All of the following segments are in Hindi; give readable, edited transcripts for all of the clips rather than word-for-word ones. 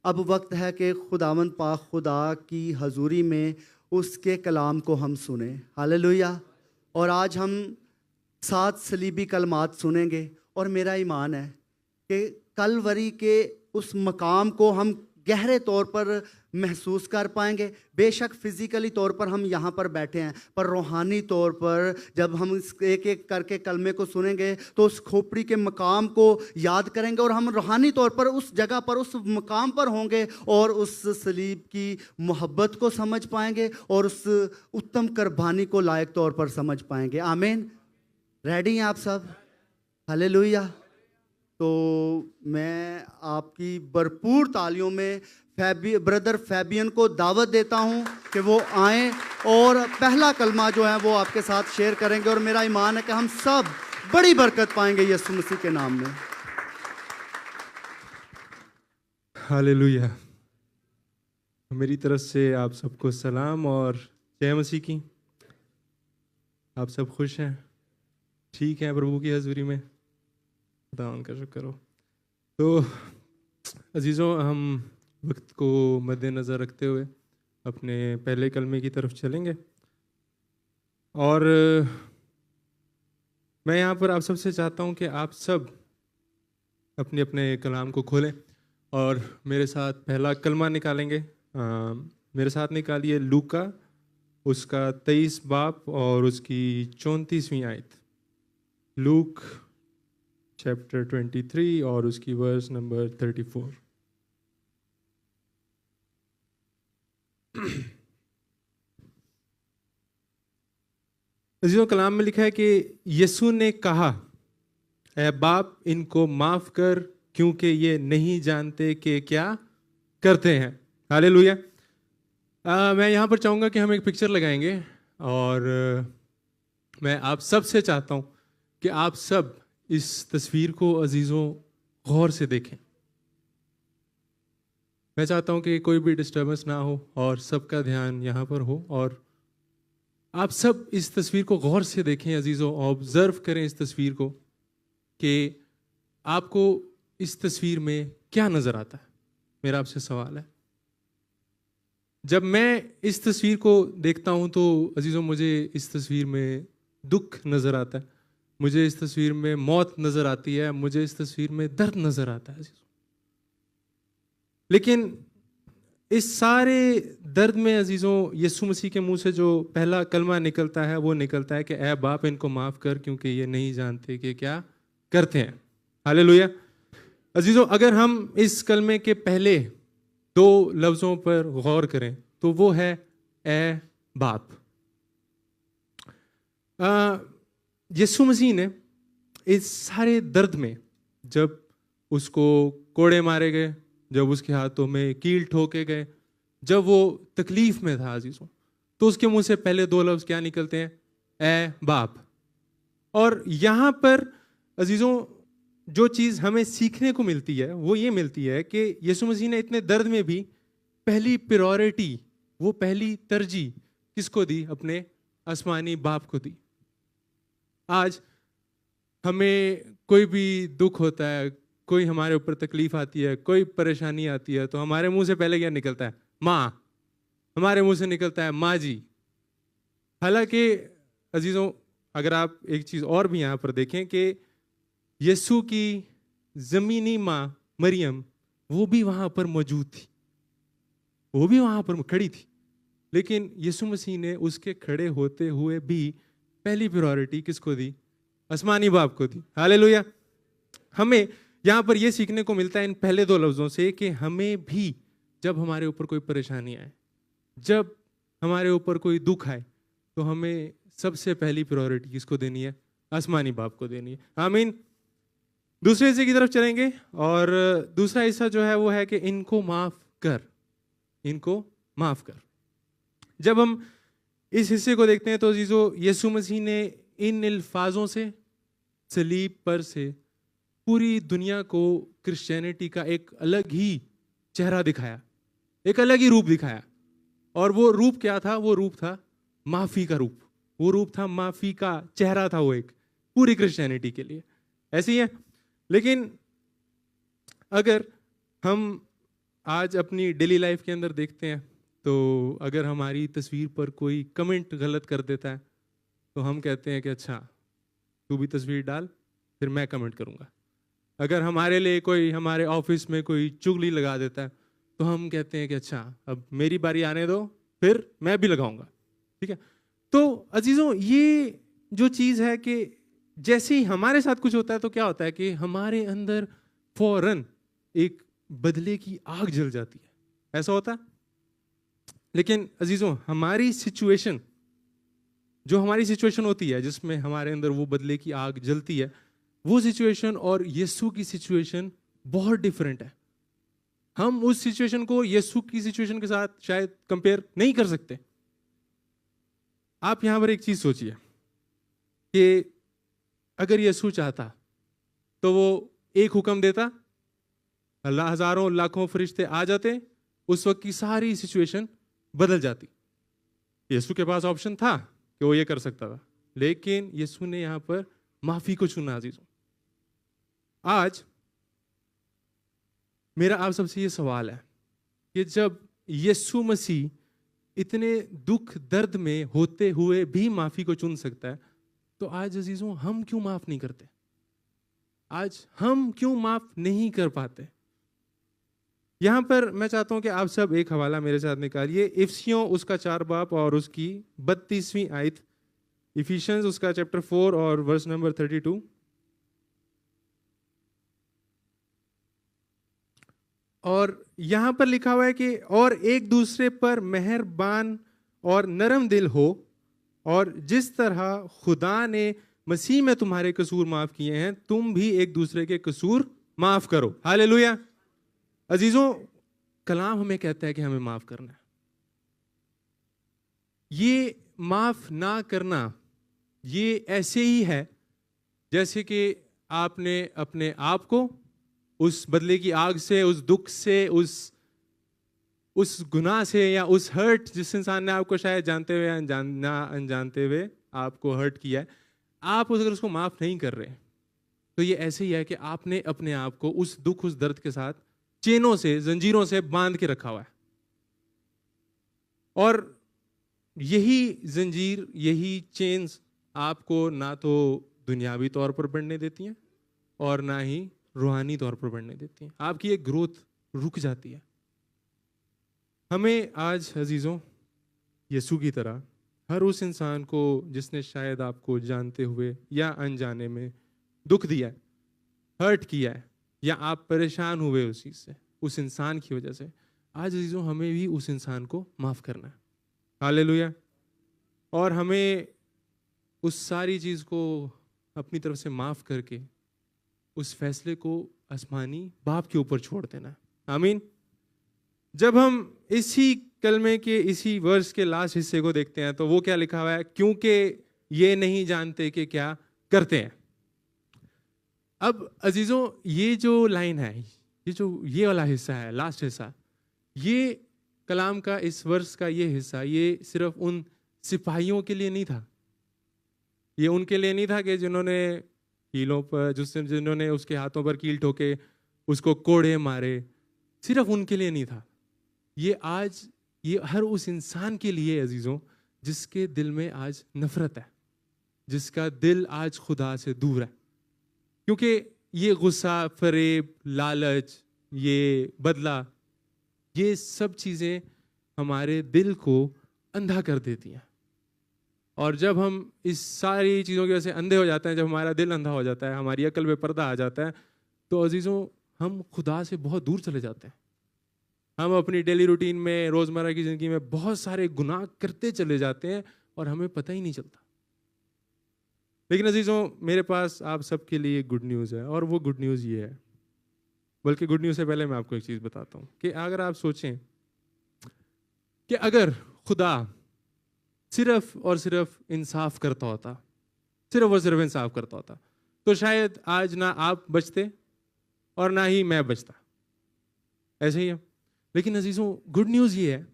अब वक्त है कि खुदावंद पाक खुदा की हजूरी में उसके कलाम को हम सुने। हालेलुया। और आज हम 7 सलीबी कलमात सुनेंगे और मेरा ईमान है कि कलवरी के उस मकाम को हम गहरे तौर पर महसूस कर पाएंगे। बेशक फिजिकली तौर पर हम यहाँ पर बैठे हैं, पर रूहानी तौर पर जब हम इस एक एक करके कलमे को सुनेंगे तो उस खोपड़ी के मकाम को याद करेंगे और हम रूहानी तौर पर उस जगह पर, उस मकाम पर होंगे और उस सलीब की मोहब्बत को समझ पाएंगे और उस उत्तम कुर्बानी को लायक तौर पर समझ पाएंगे। आमीन। रेडी हैं आप सब? हालेलुया। तो मैं आपकी भरपूर तालियों में ब्रदर फैबियन को दावत देता हूं कि वो आएं और पहला कलमा जो है वो आपके साथ शेयर करेंगे और मेरा ईमान है कि हम सब बड़ी बरकत पाएंगे यीशु मसीह के नाम में। हालेलुया। मेरी तरफ से आप सबको सलाम और जय मसीह की। आप सब खुश हैं, ठीक हैं प्रभु की हजूरी में? खुदा उनका शुक्र हो। तो अजीज़ों, हम वक्त को मद्देनज़र रखते हुए अपने पहले कलमे की तरफ चलेंगे और मैं यहाँ पर आप सबसे चाहता हूँ कि आप सब अपने अपने कलाम को खोलें और मेरे साथ पहला कलमा निकालेंगे। मेरे साथ निकालिए लूका उसका 23 बाब और उसकी 34वीं आयत। लूक चैप्टर 23 और उसकी वर्स नंबर 34। अजीज़ों, कलाम में लिखा है कि यीशु ने कहा, ऐ बाप इनको माफ कर क्योंकि ये नहीं जानते कि क्या करते हैं। हालेलुया। मैं यहाँ पर चाहूँगा कि हम एक पिक्चर लगाएंगे और मैं आप सब से चाहता हूँ कि आप सब इस तस्वीर को अजीज़ों गौर से देखें। मैं चाहता हूँ कि कोई भी डिस्टर्बेंस ना हो और सबका ध्यान यहाँ पर हो और आप सब इस तस्वीर को गौर से देखें अजीज़ों, ऑब्जर्व करें इस तस्वीर को कि आपको इस तस्वीर में क्या नज़र आता है। मेरा आपसे सवाल है, जब मैं इस तस्वीर को देखता हूँ तो अजीज़ों मुझे इस तस्वीर में दुख नज़र आता है, मुझे इस तस्वीर में मौत नज़र आती है, मुझे इस तस्वीर में दर्द नज़र आता है अजीज़ों। लेकिन इस सारे दर्द में अजीज़ों यीशु मसीह के मुंह से जो पहला कलमा निकलता है वो निकलता है कि ऐ बाप इनको माफ़ कर क्योंकि ये नहीं जानते कि क्या करते हैं। हालेलुया। अजीज़ों, अगर हम इस कलमे के पहले 2 लफ्ज़ों पर गौर करें तो वो है ऐ बाप। यीशु मसीह ने इस सारे दर्द में, जब उसको कोड़े मारे गए, जब उसके हाथों में कील ठोके गए, जब वो तकलीफ में था अजीज़ों, तो उसके मुंह से पहले 2 लफ्ज़ क्या निकलते हैं? ऐ बाप। और यहाँ पर अजीज़ों जो चीज़ हमें सीखने को मिलती है वो ये मिलती है कि यीशु मसीह ने इतने दर्द में भी पहली प्रायोरिटी, वो पहली तरजीह किसको दी? अपने आसमानी बाप को दी। आज हमें कोई भी दुख होता है, कोई हमारे ऊपर तकलीफ आती है, कोई परेशानी आती है, तो हमारे मुंह से पहले क्या निकलता है? माँ। हमारे मुंह से निकलता है माँ जी। हालांकि अजीज़ों, अगर आप एक चीज़ और भी यहाँ पर देखें कि यीशु की ज़मीनी माँ मरियम वो भी वहाँ पर मौजूद थी, वो भी वहाँ पर खड़ी थी, लेकिन यीशु मसीह ने उसके खड़े होते हुए भी पहली प्रायोरिटी किसको दी? आसमानी बाप को दी। हालेलुया। हमें यहाँ पर यह सीखने को मिलता है इन पहले 2 लफ्ज़ों से कि हमें भी जब हमारे ऊपर कोई परेशानी आए, जब हमारे ऊपर कोई दुख आए, तो हमें सबसे पहली प्रायोरिटी किसको देनी है? आसमानी बाप को देनी है। आमीन। दूसरे हिस्से की तरफ चलेंगे और दूसरा हिस्सा जो है वो है कि इनको माफ कर, इनको माफ कर। जब हम इस हिस्से को देखते हैं तो अजीज़ों यीशु मसीह ने इन अल्फाजों से सलीब पर से पूरी दुनिया को क्रिश्चियनिटी का एक अलग ही चेहरा दिखाया, एक अलग ही रूप दिखाया। और वो रूप क्या था? वो रूप था माफी का रूप, वो रूप था माफी का चेहरा था, वो एक पूरी क्रिश्चियनिटी के लिए। ऐसे ही है। लेकिन अगर हम आज अपनी डेली लाइफ के अंदर देखते हैं तो अगर हमारी तस्वीर पर कोई कमेंट गलत कर देता है तो हम कहते हैं कि अच्छा तू भी तस्वीर डाल, फिर मैं कमेंट करूँगा। अगर हमारे लिए कोई हमारे ऑफिस में कोई चुगली लगा देता है तो हम कहते हैं कि अच्छा अब मेरी बारी आने दो, फिर मैं भी लगाऊंगा। ठीक है, तो अजीजों ये जो चीज़ है कि जैसे ही हमारे साथ कुछ होता है तो क्या होता है कि हमारे अंदर फौरन एक बदले की आग जल जाती है, ऐसा होता है। लेकिन अजीजों हमारी सिचुएशन होती है जिसमें हमारे अंदर वो बदले की आग जलती है, वो सिचुएशन और यीशु की सिचुएशन बहुत डिफरेंट है। हम उस सिचुएशन को यीशु की सिचुएशन के साथ शायद कंपेयर नहीं कर सकते। आप यहां पर एक चीज सोचिए कि अगर यीशु चाहता तो वो एक हुक्म देता, अल्लाह हजारों लाखों फरिश्ते आ जाते, उस वक्त की सारी सिचुएशन बदल जाती। यीशु के पास ऑप्शन था कि वो ये कर सकता था, लेकिन यीशु ने यहां पर माफी को चुना। अजीजों आज मेरा आप सबसे ये सवाल है कि जब यीशु मसीह इतने दुख दर्द में होते हुए भी माफी को चुन सकता है, तो आज अजीजों हम क्यों माफ नहीं करते? आज हम क्यों माफ नहीं कर पाते? यहां पर मैं चाहता हूं कि आप सब एक हवाला मेरे साथ निकालिए, इफिसियों उसका 4 बाब और उसकी 32वीं आयत, इफिशियंस उसका चैप्टर 4 और वर्स नंबर 32। और यहां पर लिखा हुआ है कि और एक दूसरे पर मेहरबान और नरम दिल हो, और जिस तरह खुदा ने मसीह में तुम्हारे कसूर माफ किए हैं, तुम भी एक दूसरे के कसूर माफ करो। हालेलुया। अजीजों कलाम हमें कहता है कि हमें माफ करना है। ये माफ ना करना ये ऐसे ही है जैसे कि आपने अपने आप को उस बदले की आग से, उस दुख से, उस गुनाह से या उस हर्ट, जिस इंसान ने आपको शायद जानते हुए अनजानते हुए आपको हर्ट किया है, आप अगर उसको माफ नहीं कर रहे तो ये ऐसे ही है कि आपने अपने आप को उस दुख, उस दर्द के साथ चेनों से, जंजीरों से बांध के रखा हुआ है। और यही जंजीर, यही चेन्स आपको ना तो दुनियावी तौर पर बढ़ने देती हैं और ना ही रूहानी तौर पर बढ़ने देती हैं। आपकी एक ग्रोथ रुक जाती है। हमें आज अजीजों यीशु की तरह हर उस इंसान को जिसने शायद आपको जानते हुए या अनजाने में दुख दिया है, हर्ट किया है, या आप परेशान हुए उस चीज से, उस इंसान की वजह से, आज अजीजों हमें भी उस इंसान को माफ करना है। हालेलुया। और हमें उस सारी चीज को अपनी तरफ से माफ करके उस फैसले को आसमानी बाप के ऊपर छोड़ देना है। आमीन। जब हम इसी कलमे के इसी वर्ष के लास्ट हिस्से को देखते हैं तो वो क्या लिखा हुआ है, क्योंकि ये नहीं जानते कि क्या करते हैं। अब अजीजों ये जो लाइन है, ये वाला हिस्सा है, लास्ट हिस्सा, ये कलाम का, इस वर्ष का ये हिस्सा, ये सिर्फ उन सिपाहियों के लिए नहीं था। ये उनके लिए नहीं था कि जिन्होंने कीलों पर, जिन्होंने उसके हाथों पर कील ठोके, उसको कोड़े मारे, सिर्फ उनके लिए नहीं था। ये हर उस इंसान के लिए अजीजों जिसके दिल में आज नफरत है, जिसका दिल आज खुदा से दूर है। क्योंकि ये गुस्सा, फरेब, लालच, ये बदला, ये सब चीजें हमारे दिल को अंधा कर देती हैं। और जब हम इस सारी चीज़ों की वजह से अंधे हो जाते हैं, जब हमारा दिल अंधा हो जाता है, हमारी अकल पे पर्दा आ जाता है, तो अजीजों हम खुदा से बहुत दूर चले जाते हैं। हम अपनी डेली रूटीन में, रोजमर्रा की जिंदगी में बहुत सारे गुनाह करते चले जाते हैं और हमें पता ही नहीं चलता। लेकिन अजीजों मेरे पास आप सबके लिए गुड न्यूज़ है, और वो गुड न्यूज़ ये है, बल्कि गुड न्यूज़ से पहले मैं आपको एक चीज़ बताता हूँ कि अगर आप सोचें कि अगर खुदा सिर्फ और सिर्फ इंसाफ करता होता, सिर्फ और सिर्फ इंसाफ करता होता, तो शायद आज ना आप बचते और ना ही मैं बचता। ऐसे ही है। लेकिन अजीजों गुड न्यूज़ ये है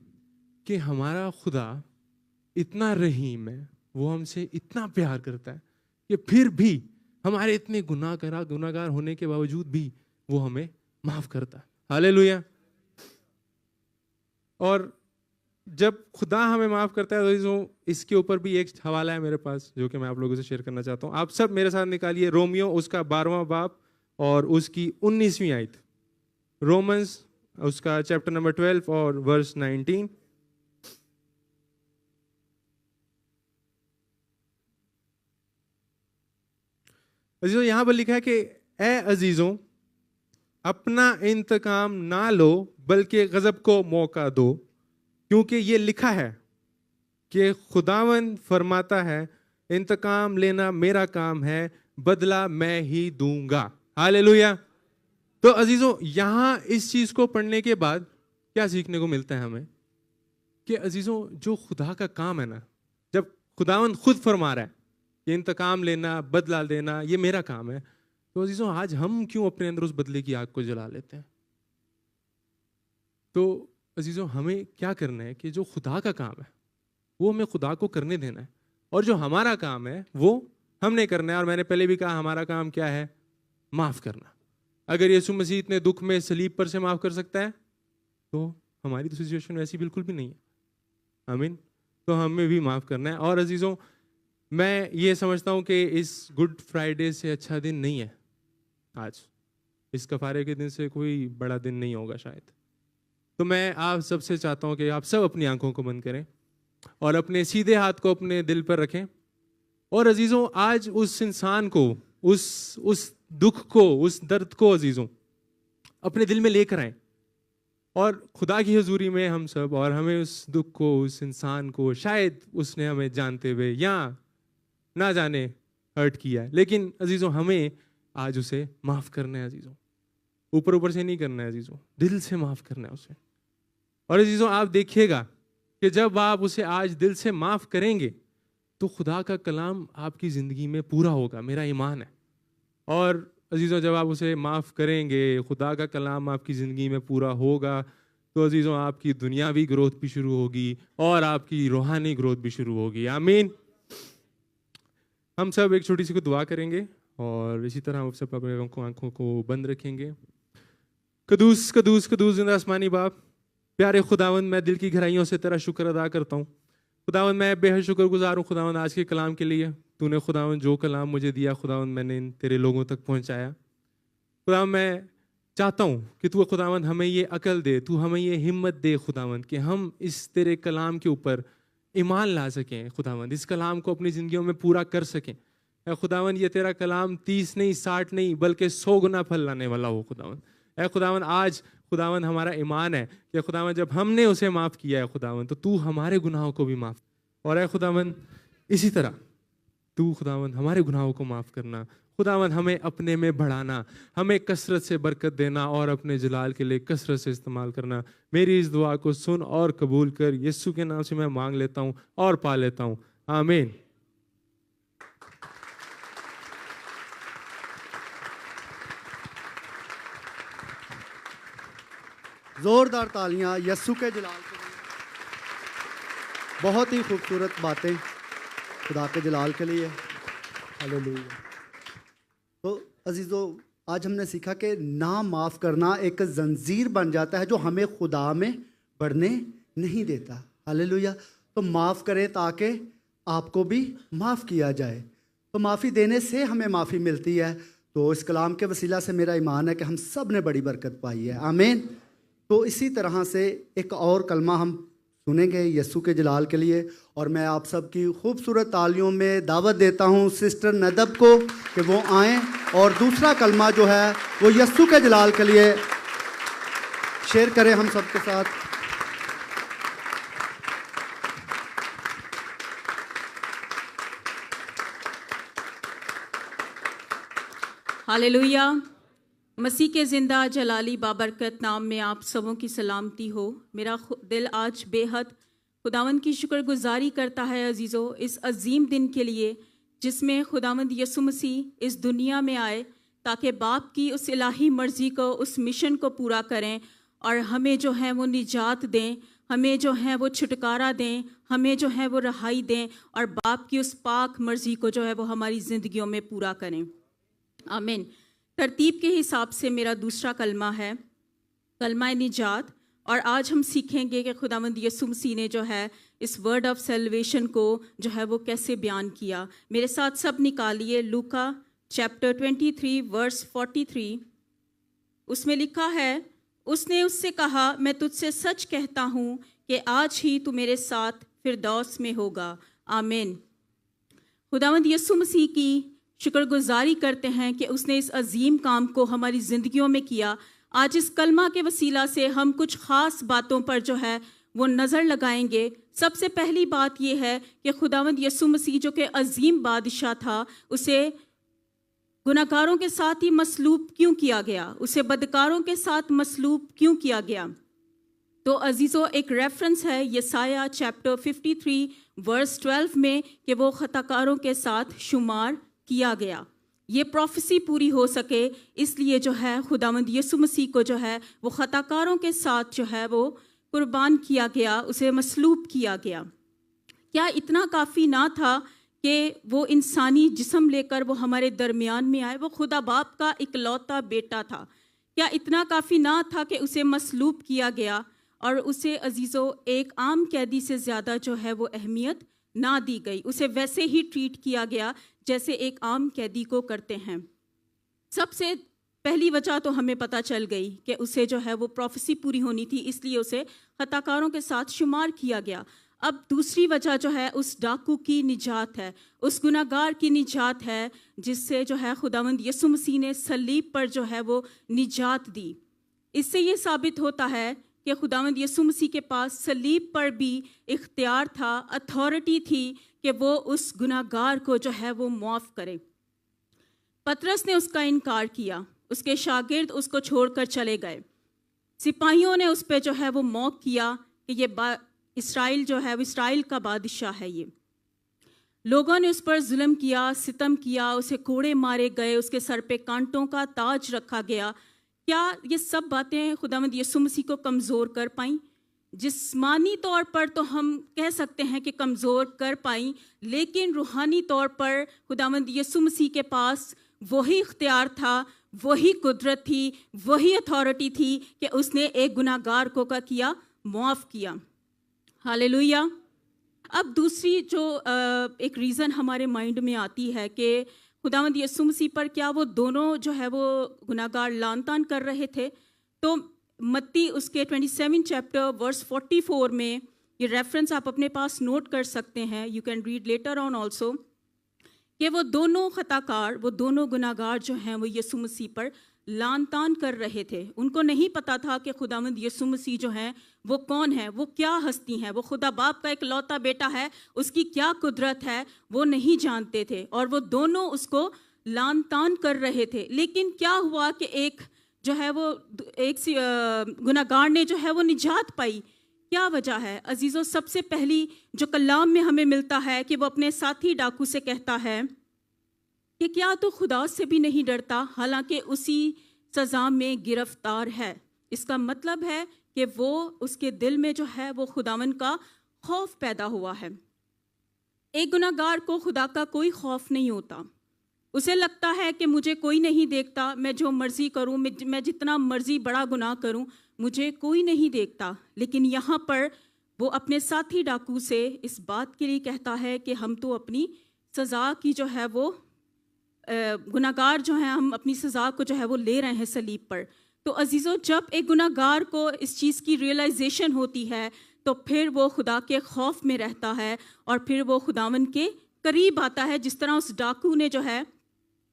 कि हमारा खुदा इतना रहीम है, वो हमसे इतना प्यार करता है कि फिर भी हमारे इतने गुनाहगार होने के बावजूद भी वो हमें माफ करता है। हालेलुया। और जब खुदा हमें माफ़ करता है तो इसके ऊपर भी एक हवाला है मेरे पास जो कि मैं आप लोगों से शेयर करना चाहता हूँ। आप सब मेरे साथ निकालिए रोमियो उसका 12वां बाब और उसकी 19वीं आयत। रोमन्स उसका चैप्टर नंबर 12 और वर्स 19। अजीजों यहाँ पर लिखा है कि ए अजीजों अपना इंतकाम ना लो बल्कि गजब को मौका दो, क्योंकि ये लिखा है कि खुदावन फरमाता है इंतकाम लेना मेरा काम है, बदला मैं ही दूंगा। हालेलुया। तो अजीजों यहाँ इस चीज को पढ़ने के बाद क्या सीखने को मिलता है हमें कि अजीजों जो खुदा का काम है ना, जब खुदावन खुद फरमा रहा है कि इंतकाम लेना बदला देना ये मेरा काम है, तो अजीजों आज हम क्यों अपने अंदर उस बदले की आग को जला लेते हैं? तो अजीजों हमें क्या करना है कि जो खुदा का काम है वो हमें खुदा को करने देना है, और जो हमारा काम है वो हमने करना है। और मैंने पहले भी कहा हमारा काम क्या है? माफ करना। अगर यीशु मसीह इतने दुख में सलीब पर से माफ कर सकता है तो हमारी तो सिचुएशन वैसी बिल्कुल भी नहीं है। आमीन। तो हमें भी माफ करना है। और अजीजों मैं ये समझता हूँ कि इस गुड फ्राइडे से अच्छा दिन नहीं है आज, इस कफारे के दिन से कोई बड़ा दिन नहीं होगा शायद। तो मैं आप सबसे चाहता हूँ कि आप सब अपनी आंखों को बंद करें और अपने सीधे हाथ को अपने दिल पर रखें। और अजीजों आज उस इंसान को, उस दुख को, उस दर्द को अजीजों अपने दिल में लेकर आए और खुदा की हजूरी में हम सब, और हमें उस दुख को, उस इंसान को, शायद उसने हमें जानते हुए या ना जाने हर्ट किया है, लेकिन अजीजों हमें आज उसे माफ करना है अजीजों। ऊपर ऊपर से नहीं करना है अजीजों, दिल से माफ करना है उसे। और अजीजों आप देखिएगा कि जब आप उसे आज दिल से माफ करेंगे तो खुदा का कलाम आपकी जिंदगी में पूरा होगा, मेरा ईमान है। और अजीजों जब आप उसे माफ करेंगे, खुदा का कलाम आपकी जिंदगी में पूरा होगा, तो अजीजों आपकी दुनियावी ग्रोथ भी शुरू होगी और आपकी रूहानी ग्रोथ भी शुरू होगी। आमीन। हम सब एक छोटी सी को दुआ करेंगे और इसी तरह हम सब अपने आंखों को बंद रखेंगे। कदूस कदूस कदूस जिंदा आसमानी बाप, प्यारे खुदावंद, मैं दिल की गहराइयों से तेरा शुक्र अदा करता हूँ। खुदावंद मैं बेहद शुक्रगुजार हूँ खुदावंद आज के कलाम के लिए। तूने खुदावंद जो कलाम मुझे दिया खुदावंद मैंने इन तेरे लोगों तक पहुँचाया। खुदावंद मैं चाहता हूँ कि तू खुदावंद हमें ये अकल दे, तू हमें ये हिम्मत दे खुदावंद कि हम इस तेरे कलाम के ऊपर ईमान ला सकें खुदावंद, इस कलाम को अपनी ज़िंदगियों में पूरा कर सकें। खुदावंद ये तेरा कलाम 30 नहीं 60 नहीं बल्कि 100 गुना फल लाने वाला हो खुदावंद। खुदावंद आज खुदावंद हमारा ईमान है कि खुदावंद जब हमने उसे माफ़ किया है खुदावंद तो तू हमारे गुनाहों को भी माफ़, और खुदावंद इसी तरह तू खुदावंद हमारे गुनाहों को माफ़ करना। खुदावंद हमें अपने में बढ़ाना, हमें कसरत से बरकत देना और अपने जलाल के लिए कसरत से इस्तेमाल करना। मेरी इस दुआ को सुन और कबूल कर, यीशु के नाम से मैं मांग लेता हूँ और पा लेता हूँ। आमीन। जोरदार तालियां यस्सु के जलाल के लिए। बहुत ही खूबसूरत बातें खुदा के जलाल के लिए। हालेलुया। तो अजीज़ों आज हमने सीखा कि ना माफ़ करना एक जंजीर बन जाता है जो हमें खुदा में बढ़ने नहीं देता। हालेलुया। तो माफ़ करें ताकि आपको भी माफ़ किया जाए। तो माफ़ी देने से हमें माफ़ी मिलती है। तो इस कलाम के वसीला से मेरा ईमान है कि हम सब ने बड़ी बरकत पाई है। आमीन। तो इसी तरह से एक और कलमा हम सुनेंगे यस्सु के जलाल के लिए, और मैं आप सबकी खूबसूरत तालियों में दावत देता हूँ सिस्टर नदब को कि वो आएँ और दूसरा कलमा जो है वो यस्सु के जलाल के लिए शेयर करें हम सबके साथ। हालेलुया। मसीह के ज़िंदा जलाली बाबरकत नाम में आप सबों की सलामती हो। मेरा दिल आज बेहद खुदावंद की शुक्रगुजारी करता है अजीज़ों इस अजीम दिन के लिए जिसमें खुदावंद यीशु मसीह इस दुनिया में आए ताकि बाप की उस इलाही मर्ज़ी को, उस मिशन को पूरा करें और हमें जो है वो निजात दें, हमें जो है वो छुटकारा दें, हमें जो है वो रहाई दें और बाप की उस पाक मर्ज़ी को जो है वो हमारी ज़िंदगियों में पूरा करें। आमीन। तरतीब के हिसाब से मेरा दूसरा कलमा है कलमा निजात और आज हम सीखेंगे कि खुदावंद यीशु मसीह ने जो है इस वर्ड ऑफ सेल्वेशन को जो है वो कैसे बयान किया। मेरे साथ सब निकालिए लूका चैप्टर 23 वर्स 43। उसमें लिखा है, उसने उससे कहा, मैं तुझसे सच कहता हूँ कि आज ही तू मेरे साथ फिरदौस में होगा। आमीन। खुदावंद यीशु मसीह की शुक्रगुजारी करते हैं कि उसने इस अजीम काम को हमारी ज़िंदगियों में किया। आज इस कलमा के वसीला से हम कुछ ख़ास बातों पर जो है वो नज़र लगाएंगे। सबसे पहली बात यह है कि खुदावंद यीशु मसीह जो कि अजीम बादशाह था, उसे गुनाहगारों के साथ ही मसलूब क्यों किया गया, उसे बदकारों के साथ मसलूब क्यों किया गया। तो अजीज़ों, एक रेफरेंस है यसाया चैप्टर 53 वर्स 12 में कि वो खताकारों के साथ शुमार किया गया। ये प्रोफेसी पूरी हो सके इसलिए जो है खुदावंद यीशु मसीह को जो है वो खताकारों के साथ जो है वो कुर्बान किया गया, उसे मसलूब किया गया। क्या इतना काफ़ी ना था कि वो इंसानी जिस्म लेकर वो हमारे दरमियान में आए? वो खुदा बाप का इकलौता बेटा था। क्या इतना काफ़ी ना था कि उसे मसलूब किया गया और उसे अजीज़ों एक आम कैदी से ज़्यादा जो है वो अहमियत ना दी गई, उसे वैसे ही ट्रीट किया गया जैसे एक आम कैदी को करते हैं। सबसे पहली वजह तो हमें पता चल गई कि उसे जो है वो प्रोफेसी पूरी होनी थी, इसलिए उसे खताकारों के साथ शुमार किया गया। अब दूसरी वजह जो है उस डाकू की निजात है, उस गुनाहगार की निजात है, जिससे जो है खुदावंद यीशु मसीह ने सलीब पर जो है वो निजात दी। इससे ये साबित होता है कि खुदावंद यीशु मसीह के पास सलीब पर भी इख्तियार था, अथॉरिटी थी कि वो उस गुनाहगार को जो है वो माफ़ करे। पतरस ने उसका इनकार किया, उसके शागिर्द उसको छोड़कर चले गए। सिपाहियों ने उस पर जो है वो मौक किया कि ये इसराइल जो है वो इसराइल का बादशाह है। ये लोगों ने उस पर जुल्म किया, सितम किया, उसे कोड़े मारे गए, उसके सर पे कांटों का ताज रखा गया। क्या ये सब बातें खुदावंद यीशु मसीह को कमज़ोर कर पाईं? जिस्मानी तौर पर तो हम कह सकते हैं कि कमज़ोर कर पाईं, लेकिन रूहानी तौर पर खुदावंद यीशु मसीह के पास वही इख्तियार था, वही कुदरत थी, वही अथॉरिटी थी कि उसने एक गुनाहगार को क्या किया? मुआफ़ किया। हालेलुया। अब दूसरी जो एक रीज़न हमारे माइंड में आती है कि खुदावंद यीशु मसीह पर क्या वो दोनों जो है वो गुनाहगार लान तान कर रहे थे? तो मत्ती उसके 27 चैप्टर वर्स 44 में ये रेफरेंस आप अपने पास नोट कर सकते हैं, you can read later on also, कि वो दोनों खताकार, वो दोनों गुनाहगार जो हैं वो यीशु मसीह पर लान तान कर रहे थे। उनको नहीं पता था कि खुदावंद यीशु मसीह जो हैं वो कौन है, वो क्या हस्ती हैं, वो खुदा बाप का एक लौता बेटा है, उसकी क्या कुदरत है वो नहीं जानते थे और वो दोनों उसको लान तान कर रहे थे। लेकिन क्या हुआ कि एक जो है वो एक गुनाहगार ने जो है वो निजात पाई। क्या वजह है अजीज़ों? सबसे पहली जो कलाम में हमें मिलता है कि वो अपने साथी डाकू से कहता है कि क्या तो खुदा से भी नहीं डरता, हालांकि उसी सज़ा में गिरफ्तार है। इसका मतलब है कि वो उसके दिल में जो है वो खुदावन का खौफ पैदा हुआ है। एक गुनाहगार को खुदा का कोई खौफ नहीं होता। उसे लगता है कि मुझे कोई नहीं देखता, मैं जो मर्ज़ी करूं, मैं जितना मर्ज़ी बड़ा गुनाह करूं, मुझे कोई नहीं देखता। लेकिन यहाँ पर वो अपने साथी डाकू से इस बात के लिए कहता है कि हम तो अपनी सज़ा की जो है वो गुनाहगार जो हैं, हम अपनी सज़ा को जो है वो ले रहे हैं सलीब पर। तो अजीज़ों, जब एक गुनाहगार को इस चीज़ की रियलाइजेशन होती है तो फिर वो खुदा के खौफ में रहता है और फिर वो खुदावन के करीब आता है, जिस तरह उस डाकू ने जो है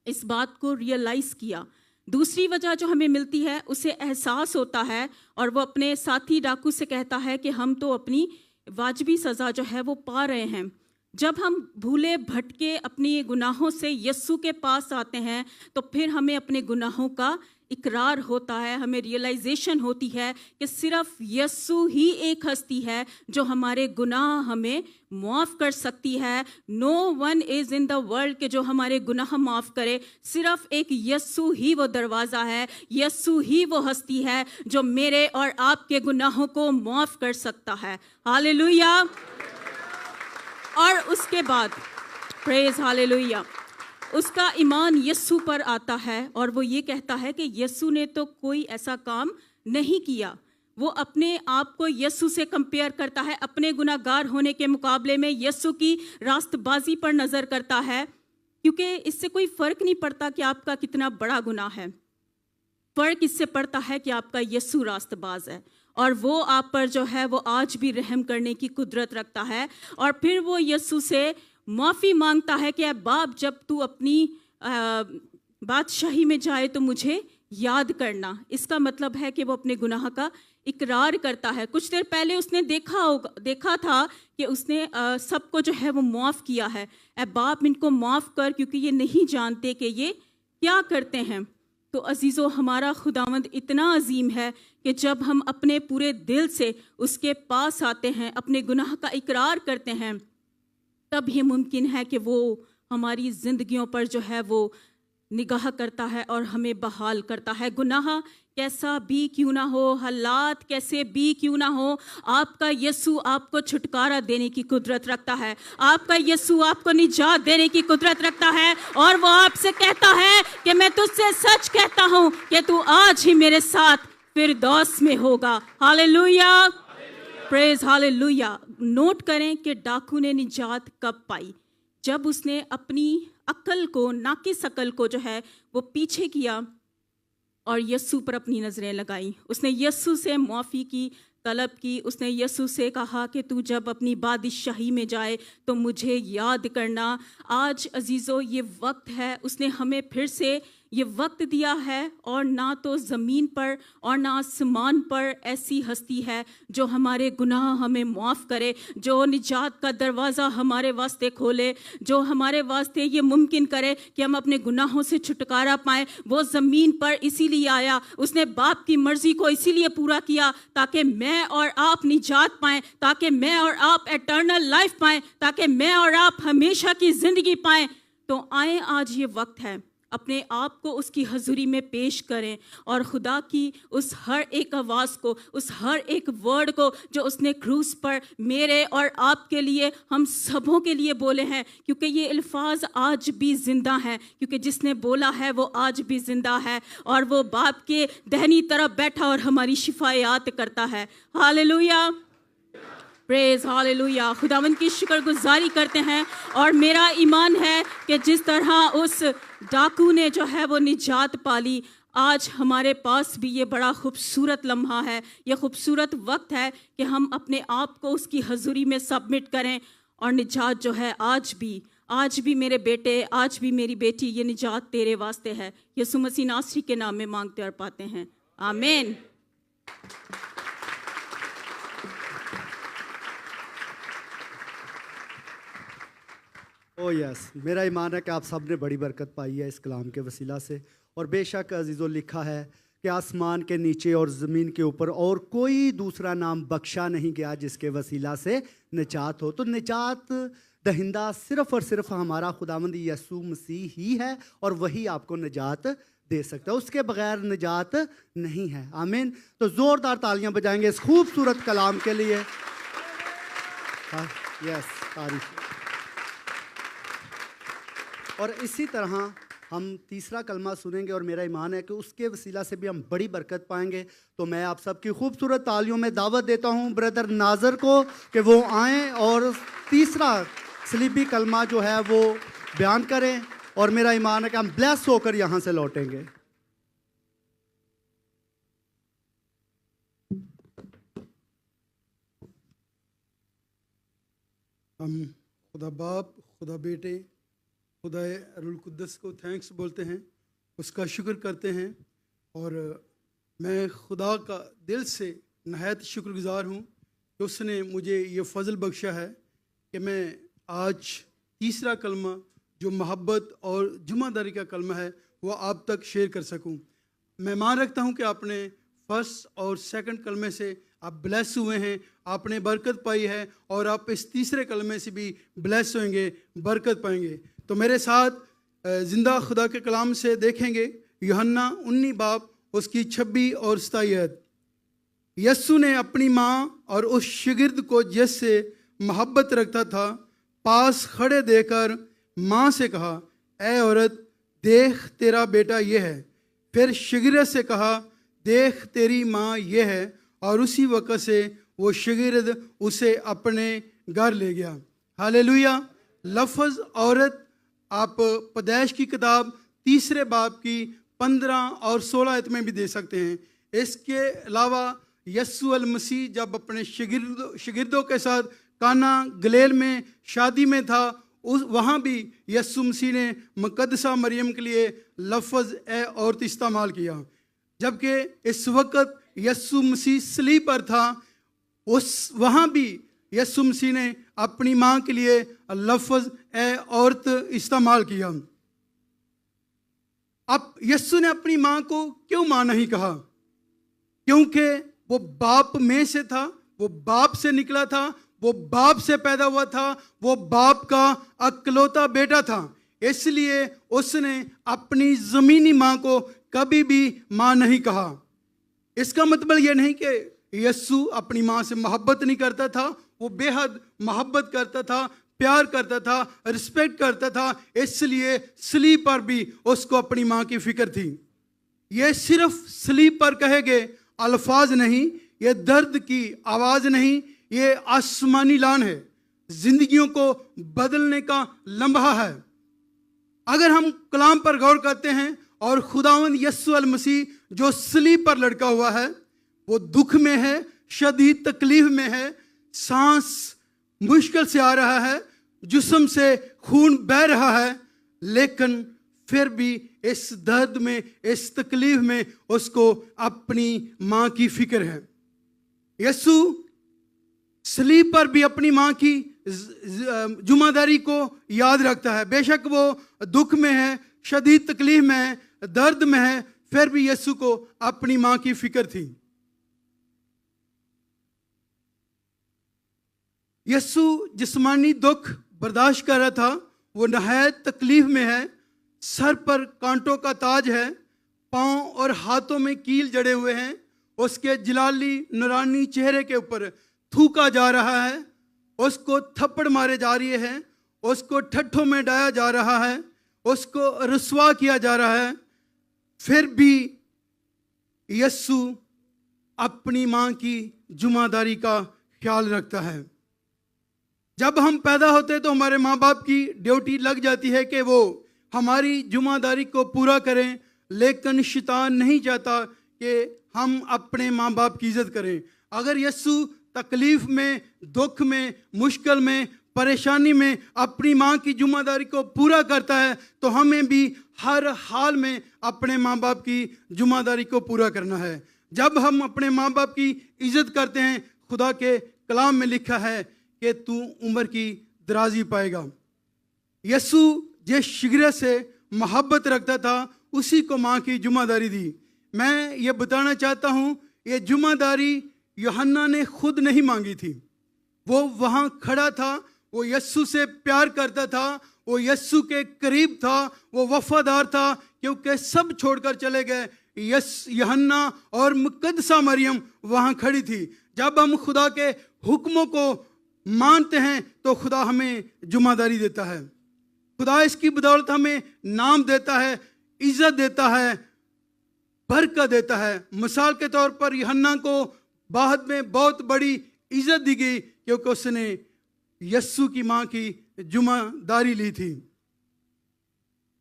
इस बात को रियलाइज़ किया। दूसरी वजह जो हमें मिलती है, उसे एहसास होता है और वो अपने साथी डाकू से कहता है कि हम तो अपनी वाजिबी सज़ा जो है वो पा रहे हैं। जब हम भूले भटके अपनी गुनाहों से यस्सु के पास आते हैं तो फिर हमें अपने गुनाहों का इकरार होता है, हमें रियलाइजेशन होती है कि सिर्फ यस्सु ही एक हस्ती है जो हमारे गुनाह हमें माफ़ कर सकती है। No one is in the world के जो हमारे गुनाह माफ़ करे, सिर्फ एक यस्सु ही वो दरवाज़ा है, यस्सु ही वो हस्ती है जो मेरे और आपके गुनाहों को माफ़ कर सकता है। हालेलुया। और उसके बाद प्रेज़ हालेलुया, उसका ईमान यस्सु पर आता है और वो ये कहता है कि यस्सु ने तो कोई ऐसा काम नहीं किया। वो अपने आप को यीशु से कंपेयर करता है, अपने गुनाहगार होने के मुकाबले में यीशु की रास्तबाजी पर नज़र करता है, क्योंकि इससे कोई फ़र्क नहीं पड़ता कि आपका कितना बड़ा गुनाह है। फ़र्क इससे पड़ता है कि आपका यीशु रास्तबाज है और वो आप पर जो है वो आज भी रहम करने की कुदरत रखता है। और फिर वो यीशु से माफ़ी मांगता है कि बाप, जब तू अपनी बादशाही में जाए तो मुझे याद करना। इसका मतलब है कि वो अपने गुनाह का इकरार करता है। कुछ देर पहले उसने देखा था कि उसने सबको जो है वो माफ़ किया है। ऐ बाप, इनको माफ़ कर, क्योंकि ये नहीं जानते कि ये क्या करते हैं। तो अजीज़ों, हमारा खुदावंद इतना अजीम है कि जब हम अपने पूरे दिल से उसके पास आते हैं, अपने गुनाह का इकरार करते हैं, तब ये मुमकिन है कि वो हमारी ज़िंदगियों पर जो है वो निगाह करता है और हमें बहाल करता है। गुनाह कैसा भी क्यों ना हो, हालात कैसे भी क्यों ना हो, आपका यीशु आपको छुटकारा देने की कुदरत रखता है। आपका यीशु आपको निजात देने की कुदरत रखता है और वो आपसे कहता है कि मैं तुझसे सच कहता हूँ कि तू आज ही मेरे साथ फिरदौस में होगा। Hallelujah, praise hallelujah. नोट करें कि डाकू ने निजात कब पाई? जब उसने अपनी अक्ल को, नाकिस अक्ल को जो है वो पीछे किया और यीशु पर अपनी नज़रें लगाई। उसने यीशु से माफ़ी की, तलब की। उसने यीशु से कहा कि तू जब अपनी बादशाही में जाए तो मुझे याद करना। आज अजीज़ों, ये वक्त है, उसने हमें फिर से ये वक्त दिया है। और ना तो ज़मीन पर और ना आसमान पर ऐसी हस्ती है जो हमारे गुनाह हमें माफ़ करे, जो निजात का दरवाज़ा हमारे वास्ते खोले, जो हमारे वास्ते ये मुमकिन करे कि हम अपने गुनाहों से छुटकारा पाएँ। वो ज़मीन पर इसीलिए आया, उसने बाप की मर्ज़ी को इसीलिए पूरा किया ताकि मैं और आप निजात पाएँ, ताकि मैं और आप एटर्नल लाइफ पाएँ, ताकि मैं और आप हमेशा की ज़िंदगी पाएँ। तो आए, आज ये वक्त है, अपने आप को उसकी हजूरी में पेश करें और खुदा की उस हर एक आवाज़ को, उस हर एक वर्ड को जो उसने क्रूस पर मेरे और आपके लिए, हम सबों के लिए बोले हैं, क्योंकि ये अल्फाज आज भी ज़िंदा हैं, क्योंकि जिसने बोला है वो आज भी ज़िंदा है और वो बाप के दाहिनी तरफ बैठा और हमारी शिफायात करता है। Hallelujah, praise hallelujah. खुदावंद की शुक्रगुजारी करते हैं और मेरा ईमान है कि जिस तरह उस डाकू ने जो है वो निजात पाली, आज हमारे पास भी ये बड़ा खूबसूरत लम्हा है, ये खूबसूरत वक्त है कि हम अपने आप को उसकी हजूरी में सबमिट करें और निजात जो है आज भी मेरे बेटे, आज भी मेरी बेटी, ये निजात तेरे वास्ते है। यीशु मसीह नासरी के नाम में मांगते और पाते हैं, आमीन। ओ यस, मेरा ईमान है कि आप सब ने बड़ी बरकत पाई है इस कलाम के वसीला से। और बेशक अजीज़ों, लिखा है कि आसमान के नीचे और ज़मीन के ऊपर और कोई दूसरा नाम बख्शा नहीं गया जिसके वसीला से निजात हो। तो निजात दहिंदा सिर्फ़ और सिर्फ हमारा खुदावंद यीशु मसीह ही है और वही आपको निजात दे सकता है, उसके बगैर निजात नहीं है। आमीन। तो ज़ोरदार तालियां बजाएंगे इस खूबसूरत कलाम के लिए। यस, तारीफ। और इसी तरह हम तीसरा कलमा सुनेंगे और मेरा ईमान है कि उसके वसीला से भी हम बड़ी बरकत पाएंगे। तो मैं आप सबकी खूबसूरत तालियों में दावत देता हूं ब्रदर नाज़र को कि वो आएँ और तीसरा सलीबी कलमा जो है वो बयान करें। और मेरा ईमान है कि हम ब्लेस होकर यहाँ से लौटेंगे। हम खुदा बाप, खुदा बेटे, खुदा रुल कुद्दस को थैंक्स बोलते हैं, उसका शुक्र करते हैं। और मैं खुदा का दिल से नहायत शुक्रगुजार हूँ कि उसने मुझे ये फ़ज़ल बख्शा है कि मैं आज तीसरा कलमा जो मोहब्बत और जुम्मेदारी का कलमा है वो आप तक शेयर कर सकूँ। मैं मान रखता हूँ कि आपने फर्स्ट और सेकंड कलमे से आप ब्लेस हुए हैं, आपने बरकत पाई है और आप इस तीसरे कलमे से भी ब्लेस होंगे, बरकत पाएंगे। तो मेरे साथ ज़िंदा खुदा के कलाम से देखेंगे यूहन्ना 19 बाब उसकी 26 और 27 आयत। यस्सु ने अपनी माँ और उस शागिर्द को जिससे मोहब्बत रखता था पास खड़े देकर माँ से कहा, ऐ औरत, देख तेरा बेटा ये है। फिर शागिर्द से कहा, देख तेरी माँ ये है। और उसी वक्त से वो शागिर्द उसे अपने घर ले गया। हालेलुया। लफ्ज़ औरत आप पैदाइश की किताब 3 बाब की 15 और 16 आयत में भी दे सकते हैं। इसके अलावा यस्सु अल मसीह जब अपने शागिर्दों के साथ काना गलील में शादी में था, उस वहाँ भी यस्सु मसीह ने मुकद्दसा मरियम के लिए लफ्ज़ ए औरत इस्तेमाल किया। जबकि इस वक्त यस्सु मसीह सलीब पर था, उस वहाँ भी यस्सु मसीह ने अपनी माँ के लिए लफ्ज़ ए औरत इस्तेमाल किया। अब यस्सु ने अपनी माँ को क्यों माँ नहीं कहा? क्योंकि वो बाप में से था, वो बाप से निकला था, वो बाप से पैदा हुआ था, वो बाप का अकलौता बेटा था। इसलिए उसने अपनी ज़मीनी माँ को कभी भी माँ नहीं कहा। इसका मतलब यह नहीं कि यस्सु अपनी माँ से मोहब्बत नहीं करता था, वो बेहद मोहब्बत करता था, प्यार करता था, रिस्पेक्ट करता था। इसलिए सलीब पर भी उसको अपनी माँ की फिक्र थी। ये सिर्फ सलीब पर कहे गए अल्फाज नहीं, ये दर्द की आवाज़ नहीं, ये आसमानी लान है, जिंदगियों को बदलने का लम्हा है। अगर हम कलाम पर गौर करते हैं और खुदावंद यस्सु अल मसीह जो सलीब पर लटका हुआ है, वो दुख में है, शदीद तकलीफ में है, सांस मुश्किल से आ रहा है, जिस्म से खून बह रहा है, लेकिन फिर भी इस दर्द में, इस तकलीफ में उसको अपनी माँ की फिक्र है। यस्सु सलीब पर भी अपनी माँ की जुम्मेदारी को याद रखता है। बेशक वो दुख में है, शदीद तकलीफ में है, दर्द में है, फिर भी यस्सु को अपनी माँ की फिक्र थी। यस्सु जिस्मानी दुख बर्दाश्त कर रहा था, वो नहायत तकलीफ में है, सर पर कांटों का ताज है, पाँव और हाथों में कील जड़े हुए हैं, उसके जलाली नूरानी चेहरे के ऊपर थूका जा रहा है, उसको थप्पड़ मारे जा रहे हैं, उसको ठट्ठों में डाया जा रहा है, उसको रुस्वा किया जा रहा है, फिर भी यस्सु अपनी माँ की जुम्मेदारी का ख्याल रखता है। जब हम पैदा होते हैं तो हमारे माँ बाप की ड्यूटी लग जाती है कि वो हमारी जुम्मेदारी को पूरा करें, लेकिन शैतान नहीं चाहता कि हम अपने माँ बाप की इज्जत करें। अगर यस्सु तकलीफ में, दुख में, मुश्किल में, परेशानी में अपनी माँ की जुम्मेदारी को पूरा करता है, तो हमें भी हर हाल में अपने माँ बाप की जुम्मेदारी को पूरा करना है। जब हम अपने माँ बाप की इज्जत करते हैं, खुदा के कलाम में लिखा है कि तू उम्र की दराजी पाएगा। यस्सु जिस शिगरे से मोहब्बत रखता था, उसी को माँ की जुम्मेदारी दी। मैं ये बताना चाहता हूँ, ये जुम्मेदारी यूहन्ना ने खुद नहीं मांगी थी। वो वहाँ खड़ा था, वो यस्सु से प्यार करता था, वो यस्सु के करीब था, वो वफादार था, क्योंकि सब छोड़कर चले गए। यूहन्ना और मुकद्दसा मरियम वहाँ खड़ी थी। जब हम खुदा के हुक्मों को मानते हैं तो खुदा हमें जुम्मेदारी देता है। खुदा इसकी बदौलत हमें नाम देता है, इज्जत देता है, बरकत देता है। मिसाल के तौर पर यूहन्ना को बाद में बहुत बड़ी इज्जत दी गई क्योंकि उसने यस्सु की माँ की जुम्मेदारी ली थी।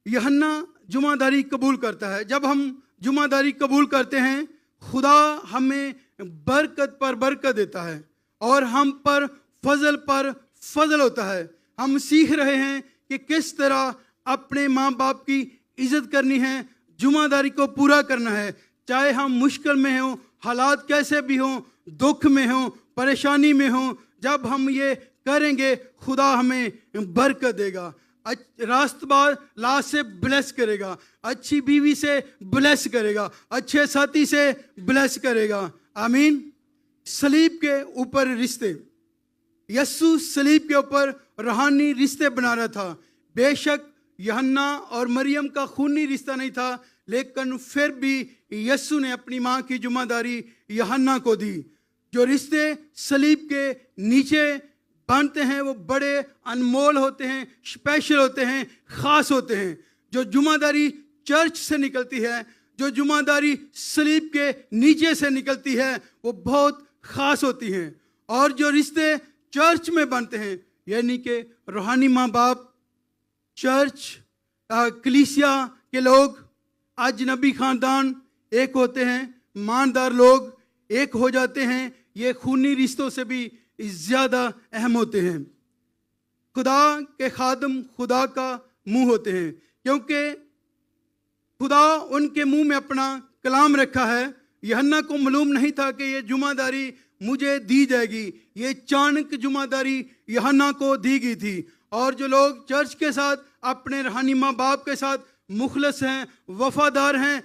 यूहन्ना जुम्मेदारी कबूल करता है। जब हम जुम्मेदारी कबूल करते हैं, खुदा हमें बरकत पर बरकत देता है और हम पर फजल होता है। हम सीख रहे हैं कि किस तरह अपने माँ बाप की इज्जत करनी है, जुम्मेदारी को पूरा करना है, चाहे हम मुश्किल में हों, हालात कैसे भी हों, दुख में हों, परेशानी में हों। जब हम ये करेंगे, खुदा हमें बरकत देगा, रास्तबार लाश से ब्लेस करेगा, अच्छी बीवी से ब्लेस करेगा, अच्छे साथी से ब्लेस करेगा। आमीन। सलीब के ऊपर रिश्ते, यस्सु सलीब के ऊपर रूहानी रिश्ते बना रहा था। बेशक यूहन्ना और मरियम का खूनी रिश्ता नहीं था, लेकिन फिर भी यस्सु ने अपनी माँ की जुम्मेदारी यूहन्ना को दी। जो रिश्ते सलीब के नीचे बनते हैं वो बड़े अनमोल होते हैं, स्पेशल होते हैं, ख़ास होते हैं। जो जुम्मेदारी चर्च से निकलती है, जो जुम्मेदारी सलीब के नीचे से निकलती है वो बहुत खास होती हैं। और जो रिश्ते चर्च में बनते हैं, यानी कि रूहानी माँ बाप, चर्च, कलीसिया के लोग, अजनबी खानदान एक होते हैं, ईमानदार लोग एक हो जाते हैं। ये खूनी रिश्तों से भी ज़्यादा अहम होते हैं। खुदा के खादम खुदा का मुंह होते हैं, क्योंकि खुदा उनके मुंह में अपना कलाम रखा है। यूहन्ना को मालूम नहीं था कि ये जुम्मेदारी मुझे दी जाएगी, ये अचानक जुम्मेदारी यूहन्ना को दी गई थी। और जो लोग चर्च के साथ, अपने रूहानी माँ बाप के साथ मुखलस हैं, वफादार हैं,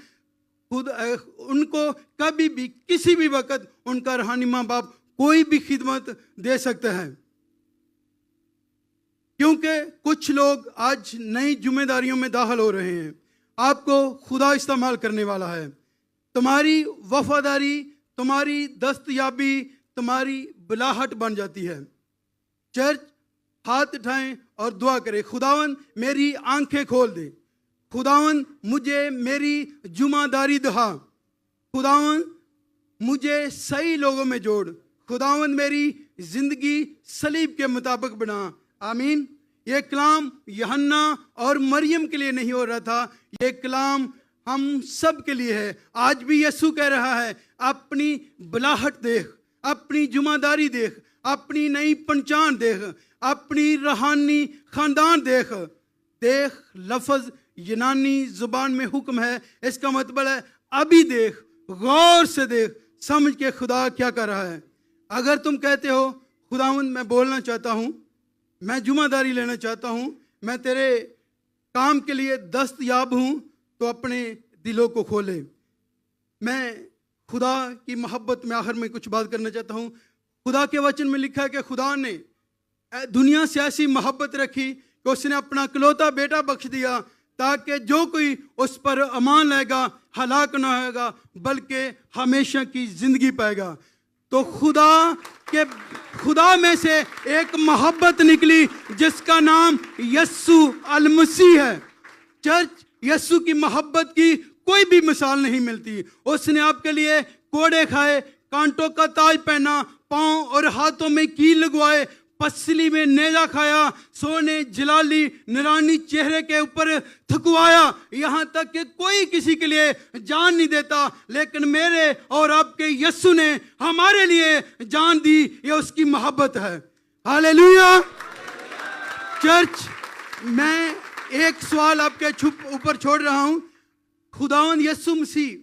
खुद उनको कभी भी किसी भी वक्त उनका रूहानी माँ बाप कोई भी खिदमत दे सकता है। क्योंकि कुछ लोग आज नई जिम्मेदारियों में दाखिल हो रहे हैं। आपको खुदा इस्तेमाल करने वाला है। तुम्हारी वफादारी, तुम्हारी दस्तयाबी, तुम्हारी बुलाहट बन जाती है। चर्च हाथ उठाएं और दुआ करें, खुदावन मेरी आंखें खोल दे, खुदावन मुझे मेरी जुम्मेदारी दिखा, खुदावन मुझे सही लोगों में जोड़, खुदावन मेरी जिंदगी सलीब के मुताबिक बना। आमीन। ये कलाम यूहन्ना और मरियम के लिए नहीं हो रहा था, ये कलाम हम सब के लिए है। आज भी यीशु कह रहा है, अपनी बुलाहट देख, अपनी जुम्मेदारी देख, अपनी नई पहचान देख, अपनी रूहानी खानदान देख। देख लफ्ज़ यूनानी जुबान में हुक्म है, इसका मतलब है अभी देख, गौर से देख, समझ के खुदा क्या कर रहा है। अगर तुम कहते हो खुदावंद मैं बोलना चाहता हूँ, मैं जुम्मेदारी लेना चाहता हूँ, मैं तेरे काम के लिए दस्तयाब हूँ, तो अपने दिलों को खोले। मैं खुदा की मोहब्बत में आखिर में कुछ बात करना चाहता हूँ। खुदा के वचन में लिखा है कि खुदा ने दुनिया से ऐसी मोहब्बत रखी कि उसने अपना इकलौता बेटा बख्श दिया, ताकि जो कोई उस पर अमान लाएगा हलाक ना होगा, बल्कि हमेशा की जिंदगी पाएगा। तो खुदा में से एक मोहब्बत निकली जिसका नाम यस्सु अल मसीह है। चर्च यस्सु की मोहब्बत की कोई भी मिसाल नहीं मिलती। उसने आपके लिए कोड़े खाए, कांटों का ताज पहना, पांव और हाथों में कील लगवाए, पसली में नेजा खाया, सोने जलाली निरानी चेहरे के ऊपर थकवाया, यहाँ तक कि कोई किसी के लिए जान नहीं देता, लेकिन मेरे और आपके यस्सु ने हमारे लिए जान दी। ये उसकी मोहब्बत है। हालेलुया। चर्च, मैं एक सवाल आपके ऊपर छोड़ रहा हूँ। खुदावन यीशु मसीह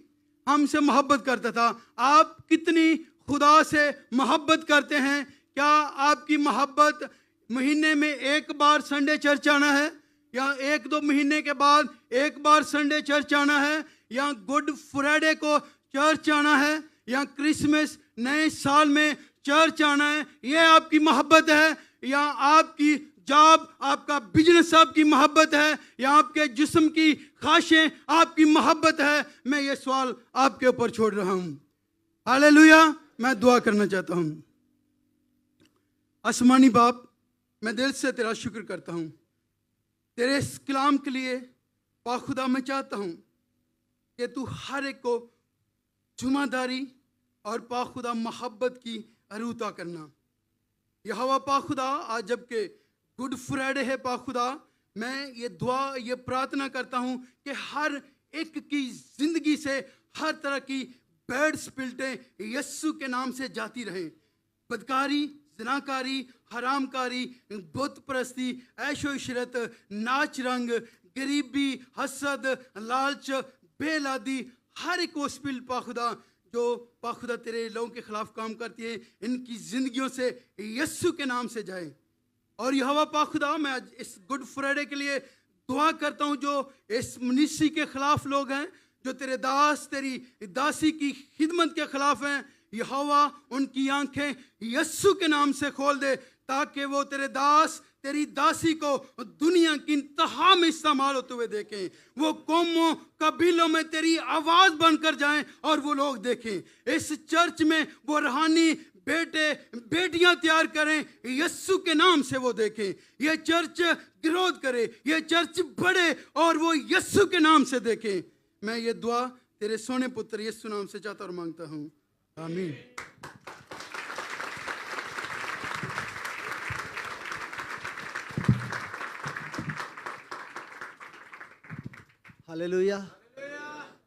हमसे मोहब्बत करता था। आप कितनी खुदा से मोहब्बत करते हैं? क्या आपकी मोहब्बत महीने में एक बार संडे चर्च आना है, या एक दो महीने के बाद एक बार संडे चर्च आना है, या गुड फ्राइडे को चर्च आना है, या क्रिसमस नए साल में चर्च आना है? ये आपकी मोहब्बत है? या आपकी जॉब, आपका बिजनेस आपकी मोहब्बत है, या आपके जिस्म की ख्वाहिशें आपकी मोहब्बत है? मैं ये सवाल आपके ऊपर छोड़ रहा हूँ। हालेलुया। मैं दुआ करना चाहता हूँ। आसमानी बाप, मैं दिल से तेरा शुक्र करता हूँ तेरे इस कलाम के लिए। पाखुदा मैं चाहता हूँ कि तू हर एक को जुम्मेदारी और पाखुदा मोहब्बत की अरूता करना। यहोवा पाखुदा, आज जबकि गुड फ्राइडे है पाखुदा, मैं ये दुआ, ये प्रार्थना करता हूँ कि हर एक की जिंदगी से हर तरह की बैड स्पिरिटें यस्सु के नाम से जाती रहें। बदकारी, ज़िनाकारी, हरामकारी, बुत परस्ती, ऐशो इशरत, नाच रंग, गरीबी, हसद, लालच, बेलादी, हर एक वो स्पिल पाखुदा जो पाखुदा तेरे लोगों के खिलाफ काम करती है, इनकी जिंदगियों से यस्सु के नाम से जाए। और यहोवा पाखुदा, मैं आज इस गुड फ्राइडे के लिए दुआ करता हूँ जो इस मनुष्य के खिलाफ लोग हैं, जो तेरे दास तेरी दासी की खिदमत के खिलाफ हैं, यहोवा उनकी आंखें यस्सु के नाम से खोल दे, ताकि वो तेरे दास तेरी दासी को दुनिया की इंतहा में इस्तेमाल होते हुए देखें। वो कौमों कबीलों में तेरी आवाज़ बनकर जाएं और वो लोग देखें। इस चर्च में वो रूहानी बेटे बेटियां तैयार करें, यस्सु के नाम से वो देखें। ये चर्च विरोध करे, ये चर्च बढ़े और वो यस्सु के नाम से देखें। मैं ये दुआ तेरे सोने पुत्र यीशु नाम से चाहता और मांगता हूँ, आमीन। हालेलुया।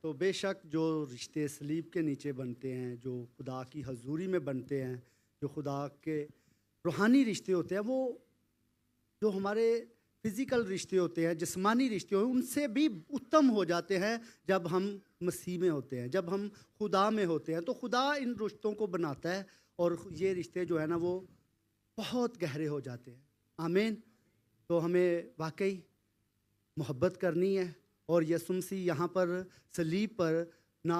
तो बेशक जो रिश्ते सलीब के नीचे बनते हैं, जो खुदा की हजूरी में बनते हैं, जो खुदा के रूहानी रिश्ते होते हैं, वो जो हमारे फिज़िकल रिश्ते होते हैं, जिस्मानी रिश्ते होते हैं, उनसे भी उत्तम हो जाते हैं जब हम मसीह में होते हैं, जब हम खुदा में होते हैं। तो खुदा इन रिश्तों को बनाता है और ये रिश्ते जो है ना वो बहुत गहरे हो जाते हैं। आमीन। तो हमें वाकई मोहब्बत करनी है। और यीशु मसीह यहाँ पर सलीब पर ना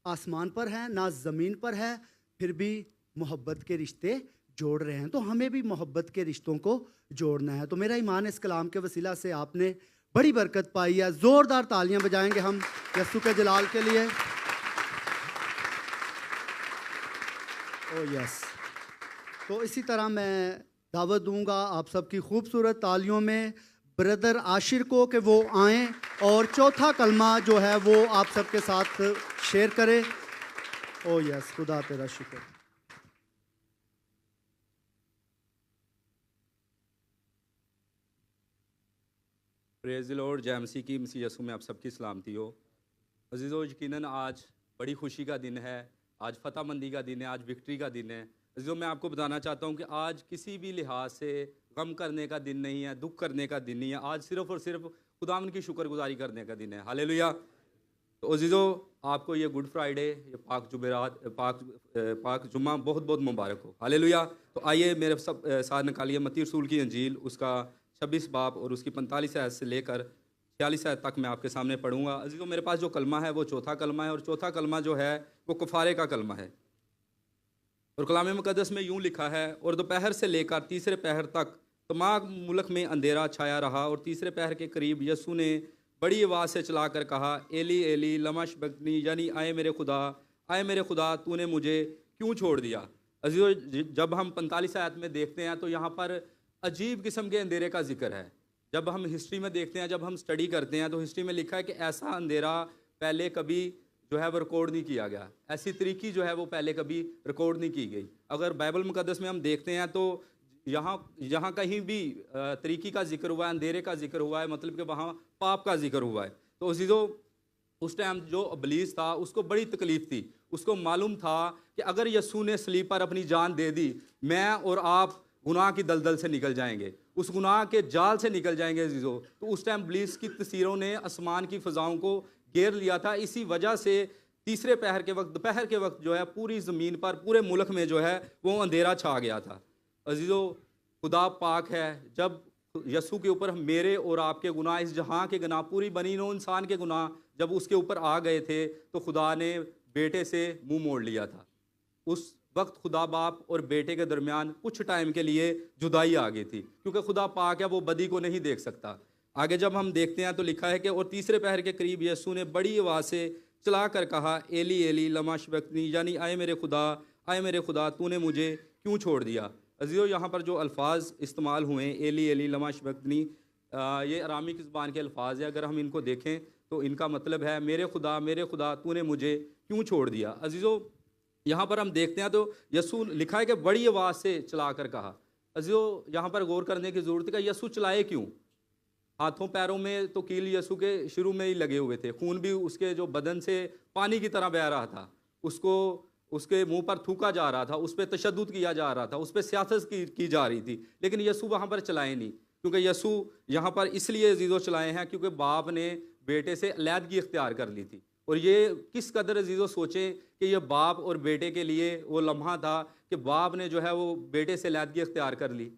आसमान पर है ना ज़मीन पर है, फिर भी मोहब्बत के रिश्ते जोड़ रहे हैं। तो हमें भी मोहब्बत के रिश्तों को जोड़ना है। तो मेरा ईमान इस कलाम के वसीला से आपने बड़ी बरकत पाई है। ज़ोरदार तालियां बजाएंगे हम यीशु के जलाल के लिए। ओ यस। तो इसी तरह मैं दावत दूंगा आप सबकी खूबसूरत तालियों में ब्रदर आशिर को कि वो आएँ और चौथा कलमा जो है वो आप सबके साथ शेयर करें। ओ यस, खुदा तेरा शुक्र। Praise the Lord. जय मसीह की। मसीह यीशु में आप सबकी सलामती हो। अजीज़ो, यकीनन आज बड़ी खुशी का दिन है, आज फतहमंदी का दिन है, आज विक्ट्री का दिन है। अजीज़ो, मैं आपको बताना चाहता हूँ कि आज किसी भी लिहाज से गम करने का दिन नहीं है, दुख करने का दिन नहीं है। आज सिर्फ़ और सिर्फ खुदावंद की शुक्रगुजारी करने का दिन है। हालेलुया। तो अजीज़ो, आपको ये गुड फ्राइडे, ये पाक जुमेरात, पाक जुम्मा बहुत बहुत मुबारक हो। हालेलुया। तो आइए मेरे सब साथ निकालिए मत्ती रसूल की अंजील, उसका 26 बाब और उसकी 45 आयत से लेकर 46 आयत तक मैं आपके सामने पढ़ूंगा। अजीज़ो, मेरे पास जो कलमा है वो चौथा कलमा है, और चौथा कलमा जो है वो कफ़ारे का कलमा है। और कलाम मुक़द्दस में यूँ लिखा है, और दोपहर से लेकर तीसरे पहर तक तमाम मुल्क में अंधेरा छाया रहा, और तीसरे पहर के करीब यीशु ने बड़ी आवाज़ से चलाकर कहा, एली एली लमा शबक्तनी, यानी आए मेरे खुदा तूने मुझे क्यों छोड़ दिया। अजीज़ो, जब हम 45 आयत में देखते हैं तो यहाँ पर अजीब किस्म के अंधेरे का जिक्र है। जब हम हिस्ट्री में देखते हैं, जब हम स्टडी करते हैं, तो हिस्ट्री में लिखा है कि ऐसा अंधेरा पहले कभी जो है वो रिकॉर्ड नहीं किया गया, ऐसी तरीकी जो है वो पहले कभी रिकॉर्ड नहीं की गई। अगर बाइबल मुक़द्दस में हम देखते हैं तो यहाँ कहीं भी तरीकी का जिक्र हुआ है, अंधेरे का जिक्र हुआ है, मतलब कि वहाँ पाप का जिक्र हुआ है। तो अज़ीज़ो, उस टाइम जो इब्लीस था उसको बड़ी तकलीफ़ थी। उसको मालूम था कि अगर यीशु ने सलीब पर अपनी जान दे दी, मैं और आप गुनाह की दलदल से निकल जाएंगे, उस गुनाह के जाल से निकल जाएंगे। अज़ीज़ो, तो उस टाइम इब्लीस की तस्वीरों ने आसमान की फ़ज़ाओं को घेर लिया था। इसी वजह से तीसरे पहर के वक्त, दोपहर के वक्त जो है पूरी ज़मीन पर, पूरे मुल्क में जो है वो अंधेरा छा गया था। अज़ीज़ो, खुदा पाक है। जब यीशु के ऊपर मेरे और आपके गुनाह, इस जहाँ के गुनाह, पूरी बनी नौ इंसान के गुनाह जब उसके ऊपर आ गए थे, तो खुदा ने बेटे से मुंह मोड़ लिया था। उस वक्त खुदा बाप और बेटे के दरमियान कुछ टाइम के लिए जुदाई आ गई थी, क्योंकि खुदा पाक है, वो बदी को नहीं देख सकता। आगे जब हम देखते हैं तो लिखा है कि और तीसरे पहर के करीब यीशु ने बड़ी आवाज़ से चला कर कहा, एली एली लमा शबक्तनी, यानी आए मेरे खुदा तूने मुझे क्यों छोड़ दिया। अज़ीज़ो, यहाँ पर जो अल्फाज इस्तेमाल हुए, एली एली लमा शबक्तनी, ये अरामिक ज़बान के अल्फाज है। अगर हम इनको देखें तो इनका मतलब है मेरे खुदा तूने मुझे क्यों छोड़ दिया। अज़ीज़ो, यहाँ पर हम देखते हैं तो यीशु लिखा है कि बड़ी आवाज़ से चला कर कहा। अज़ीज़ो, यहाँ पर गौर करने की ज़रूरत है कि यीशु चलाए क्यों। हाथों पैरों में तो कील यीशु के शुरू में ही लगे हुए थे, खून भी उसके जो बदन से पानी की तरह बह रहा था, उसको उसके मुंह पर थूका जा रहा था, उस पर तशद्दुद किया जा रहा था, उस पर सियासत की जा रही थी, लेकिन यीशु वहाँ पर चलाए नहीं। क्योंकि यीशु यहाँ पर इसलिए अजीज़ो चलाए हैं क्योंकि बाप ने बेटे से अलहदगी इख्तियार कर ली थी। और ये किस कदर अजीज़ो सोचें कि ये बाप और बेटे के लिए वो लम्हा था कि बाप ने जो है वो बेटे से अलहदगी इख्तियार कर ली।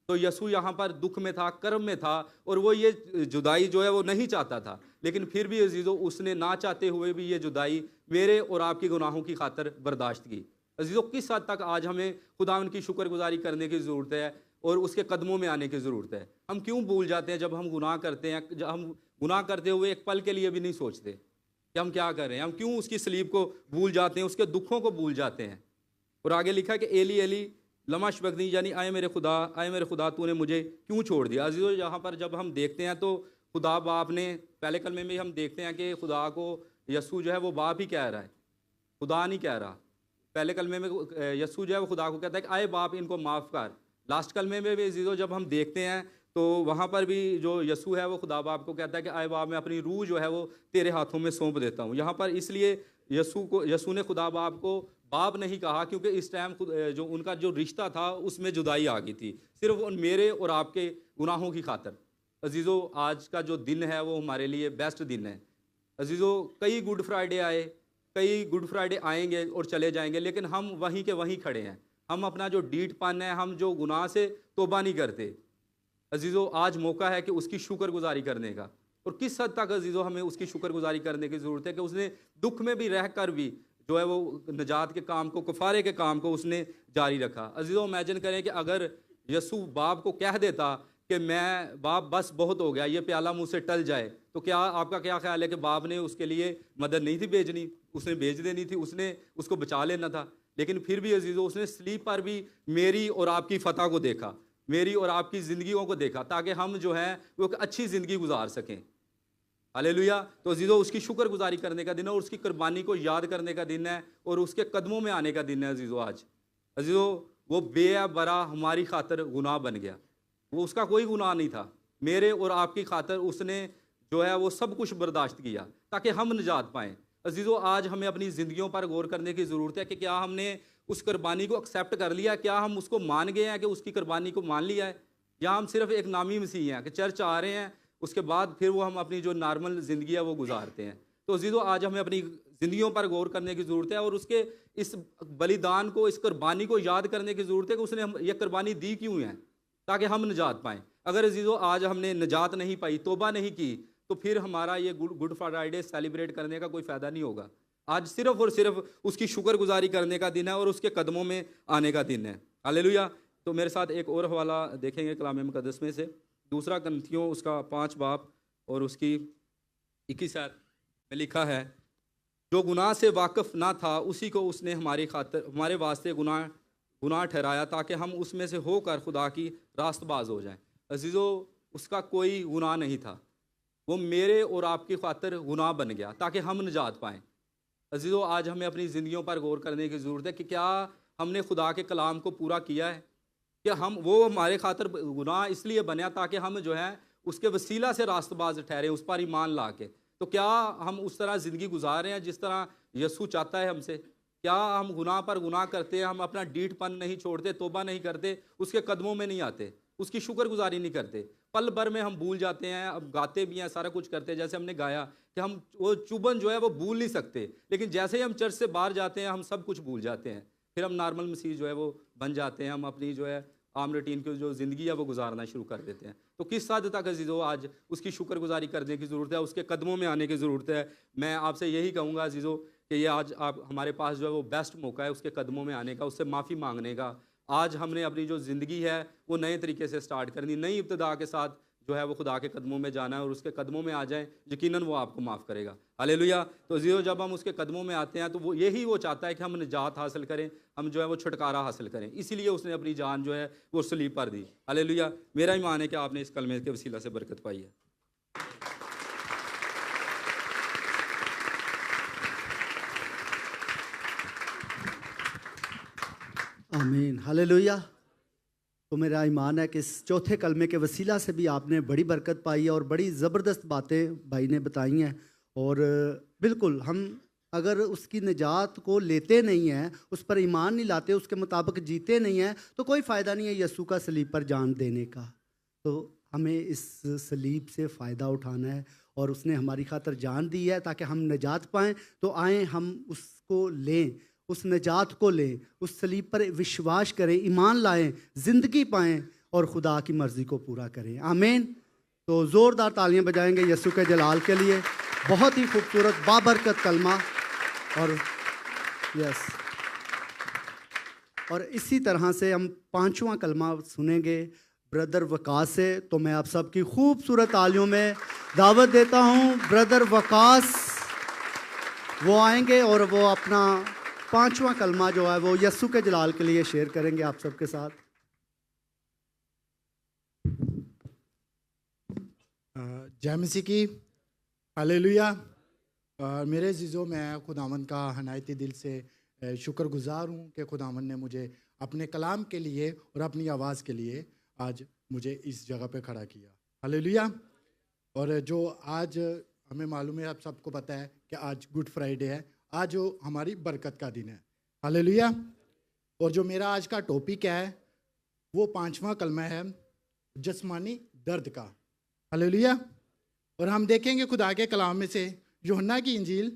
तो यीशु यहाँ पर दुख में था, कर्म में था, और वो ये जुदाई जो है वो नहीं चाहता था, लेकिन फिर भी अजीज़ो उसने ना चाहते हुए भी ये जुदाई मेरे और आपकी गुनाहों की खातर बर्दाश्त की। अजीज़ो, किस हद तक आज हमें खुदावंद की शुक्रगुजारी करने की ज़रूरत है और उसके कदमों में आने की ज़रूरत है। हम क्यों भूल जाते हैं जब हम गुनाह करते हैं, जब हम गुनाह करते हुए एक पल के लिए भी नहीं सोचते कि हम क्या कर रहे हैं। हम क्यों उसकी सलीब को भूल जाते हैं, उसके दुखों को भूल जाते हैं। और आगे लिखा है कि एली एली लमा शबक्तनी, यानी आए मेरे खुदा तूने मुझे क्यों छोड़ दिया। अजीज़ो, यहाँ पर जब हम देखते हैं तो खुदा बाप ने, पहले कलमे में हम देखते हैं कि खुदा को यस्सु जो है वो बाप ही कह रहा है, खुदा नहीं कह रहा। पहले कलमे में यस्सु जो है वो खुदा को कहता है कि आए बाप इनको माफ़ कर। लास्ट कलमे में भी अजीज़ों जब हम देखते हैं तो वहाँ पर भी जो यस्सु है वो खुदा बाप को कहता है कि आए बाप मैं अपनी रूह जो है वो तेरे हाथों में सौंप देता हूँ। यहाँ पर इसलिए यस्सु ने खुदा बाप को बाप नहीं कहा क्योंकि इस टाइम जो उनका जो रिश्ता था उसमें जुदाई आ गई थी, सिर्फ मेरे और आपके गुनाहों की खातर। अजीज़ों आज का जो दिन है वो हमारे लिए बेस्ट दिन है। अजीज़ों कई गुड फ्राइडे आए, कई गुड फ्राइडे आएंगे और चले जाएंगे, लेकिन हम वहीं के वहीं खड़े हैं। हम अपना जो डीठपन है, हम जो गुनाह से तौबा नहीं करते। अजीज़ों आज मौका है कि उसकी शुक्रगुजारी करने का, और किस हद तक अजीज़ों हमें उसकी शुक्रगुजारी करने की ज़रूरत है कि उसने दुख में भी रह कर भी जो है वो नजात के काम को, कफ़ारे के काम को उसने जारी रखा। अजीज़ों इमेजिन करें कि अगर यस्सु बाप को कह देता कि मैं बाप बस बहुत हो गया, ये प्याला मुँह से टल जाए, तो क्या आपका क्या ख्याल है कि बाप ने उसके लिए मदद नहीं थी भेजनी? उसने भेज देनी थी, उसने उसको बचा लेना था। लेकिन फिर भी अजीज़ों उसने स्लीप पर भी मेरी और आपकी फ़तह को देखा, मेरी और आपकी ज़िंदगियों को देखा, ताकि हम जो है वो एक अच्छी ज़िंदगी गुजार सकें। हालेलुया। तो अजीज़ों उसकी शुक्रगुजारी करने का दिन है और उसकी कुर्बानी को याद करने का दिन है और उसके कदमों में आने का दिन है। अजीज़ों आज अजीज़ों वो बेअबरा हमारी खातर गुनाह बन गया, वो उसका कोई गुनाह नहीं था, मेरे और आपकी खातर उसने जो है वो सब कुछ बर्दाश्त किया ताकि हम निजात पाएँ। अजीज़ों आज हमें अपनी ज़िंदगियों पर गौर करने की ज़रूरत है कि क्या हमने उस कुर्बानी को एक्सेप्ट कर लिया, क्या हम उसको मान गए हैं कि उसकी कुर्बानी को मान लिया है, या हम सिर्फ एक नामी मसीह हैं कि चर्च आ रहे हैं, उसके बाद फिर वो हम अपनी जो नॉर्मल ज़िंदगी है वो गुजारते हैं। तो अजीज़ों आज हमें अपनी ज़िंदगियों पर गौर करने की ज़रूरत है और उसके इस बलिदान को, इस कुर्बानी को याद करने की ज़रूरत है कि उसने हम ये कुर्बानी दी क्यों है, ताकि हम निजात पाएँ। अगर अजीज़ों आज हमने निजात नहीं पाई, तौबा नहीं की, तो फिर हमारा ये गुड फ्राइडे सेलिब्रेट करने का कोई फ़ायदा नहीं होगा। आज सिर्फ और सिर्फ उसकी शुक्रगुजारी करने का दिन है और उसके कदमों में आने का दिन है। हालेलुया। तो मेरे साथ एक और हवाला देखेंगे कलाम मुकद्दस में से, दूसरा करंथियों उसका 5 बाब और उसकी 21 आयत में लिखा है, जो गुनाह से वाकिफ़ ना था उसी को उसने हमारी खातर, हमारे वास्ते गुनाह ठहराया ताकि हम उसमें से होकर खुदा की रास्तबाज हो जाएं। अजीज़ों उसका कोई गुनाह नहीं था, वो मेरे और आपकी खातर गुनाह बन गया ताकि हम निजात पाएँ। अजीज़ों आज हमें अपनी ज़िंदगियों पर गौर करने की ज़रूरत है कि क्या हमने खुदा के कलाम को पूरा किया है, कि हम वो हमारे खातर गुनाह इसलिए बना ताकि हम जो है उसके वसीला से रास्तबाज ठहरे, उस पर ईमान ला के। तो क्या हम उस तरह ज़िंदगी गुजार रहे हैं जिस तरह यस्सु चाहता है हमसे? क्या हम गुनाह पर गुनाह करते हैं, हम अपना डीठपन नहीं छोड़ते, तौबा नहीं करते, उसके कदमों में नहीं आते, उसकी शुक्रगुजारी नहीं करते? पल भर में हम भूल जाते हैं। अब गाते भी हैं, सारा कुछ करते हैं, जैसे हमने गाया कि हम वो चुभन जो है वो भूल नहीं सकते, लेकिन जैसे ही हम चर्च से बाहर जाते हैं हम सब कुछ भूल जाते हैं। फिर हम नॉर्मल मसीह जो है वो बन जाते हैं, हम अपनी जो है आम रूटीन की जो ज़िंदगी है वो गुजारना शुरू कर देते हैं। तो किस हद तक अजीज़ों आज उसकी शुक्रगुजारी करने की ज़रूरत है, उसके कदमों में आने की ज़रूरत है। मैं आपसे यही कहूँगा अजीज़ों कि ये आज आप हमारे पास जो है वो बेस्ट मौका है उसके कदमों में आने का, उससे माफ़ी मांगने का। आज हमने अपनी जो ज़िंदगी है वो नए तरीके से स्टार्ट करनी, नई इब्तिदा के साथ जो है वो खुदा के कदमों में जाना है और उसके कदमों में आ जाएं, यकीनन वो आपको माफ़ करेगा। हालेलुया। तो अजीज़ों जब हम उसके कदमों में आते हैं तो वो यही वो चाहता है कि हम निजात हासिल करें, हम जो है वो छुटकारा हासिल करें, इसीलिए उसने अपनी जान जो है वो सलीब पर दी। हालेलुया। मेरा ईमान है कि आपने इस कलमे के वसीला से बरकत पाई है। आमीन। हालेलुया। तो मेरा ईमान है कि इस चौथे कलमे के वसीला से भी आपने बड़ी बरकत पाई है और बड़ी ज़बरदस्त बातें भाई ने बताई हैं। और बिल्कुल हम अगर उसकी निजात को लेते नहीं हैं, उस पर ईमान नहीं लाते, उसके मुताबिक जीते नहीं हैं, तो कोई फ़ायदा नहीं है यस्सु का सलीब पर जान देने का। तो हमें इस सलीब से फ़ायदा उठाना है और उसने हमारी खातर जान दी है ताकि हम निजात पाएँ। तो आएँ हम उसको लें, उस निजात को लें, उस सलीब पर विश्वास करें, ईमान लाएं, ज़िंदगी पाएं और खुदा की मर्ज़ी को पूरा करें। आमीन। तो ज़ोरदार तालियां बजाएंगे यस्सु के जलाल के लिए। बहुत ही खूबसूरत बाबरकत कलमा। और यस, और इसी तरह से हम 5वां कलमा सुनेंगे ब्रदर वकास से। तो मैं आप सबकी खूबसूरत तालियों में दावत देता हूँ ब्रदर वकास, वो आएंगे और वो अपना 5वां कलमा जो है वो यस्सु के जलाल के लिए शेयर करेंगे आप सबके साथ। जय मसीह की। हालेलुया। मेरे अज़ीज़ों, मैं खुदावंद का हनायती दिल से शुक्रगुज़ार हूँ कि खुदावंद ने मुझे अपने कलाम के लिए और अपनी आवाज़ के लिए आज मुझे इस जगह पे खड़ा किया। हालेलुया। और जो आज हमें मालूम है, आप सबको पता है कि आज गुड फ्राइडे है, आज जो हमारी बरकत का दिन है। हालेलुया। और जो मेरा आज का टॉपिक है वो 5वां कलमा है, जिस्मानी दर्द का। हालेलुया। और हम देखेंगे खुदा के कलाम में से यूहन्ना की इंजील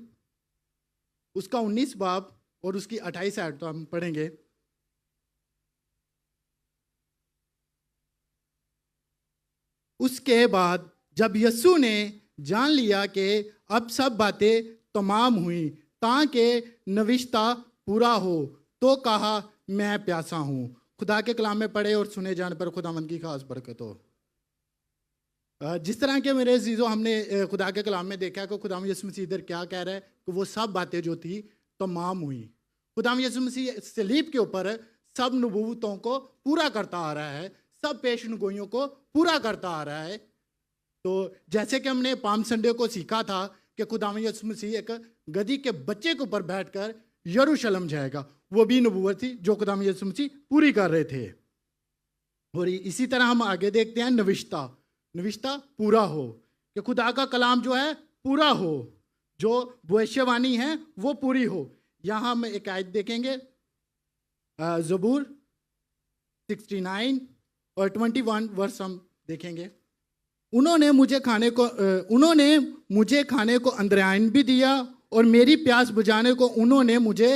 उसका 19 बाब और उसकी 28 आयत तो हम पढ़ेंगे। उसके बाद जब यीशु ने जान लिया कि अब सब बातें तमाम हुई ताकि नविश्ता पूरा हो, तो कहा, मैं प्यासा हूँ। खुदा के कलाम में पढ़े और सुने जाने पर खुदावंद की खास बरकत हो। जिस तरह के मेरे अज़ीज़ों, हमने खुदा के कलाम में देखा कि खुदावंद यीशु मसीह इधर क्या कह रहा है कि वो सब बातें जो थी तमाम हुई। खुदावंद यीशु मसीह सलीब के ऊपर सब नबूवतों को पूरा करता आ रहा है, सब पेशनगोइयों को पूरा करता आ रहा है। तो जैसे कि हमने पाम संडे को सीखा था कि खुदावंद यीशु मसीह एक गधी के बच्चे के ऊपर बैठकर यरूशलेम जाएगा, वो भी नबूवत थी जो खुदावंद यीशु मसीह पूरी कर रहे थे। और इसी तरह हम आगे देखते हैं नविश्ता पूरा हो, कि खुदा का कलाम जो है पूरा हो, जो भविष्यवाणी है वो पूरी हो। यहाँ हम एक आयत देखेंगे, ज़बूर 69 और 21 वर्स हम देखेंगे। उन्होंने मुझे खाने को अंदरयान भी दिया और मेरी प्यास बुझाने को उन्होंने मुझे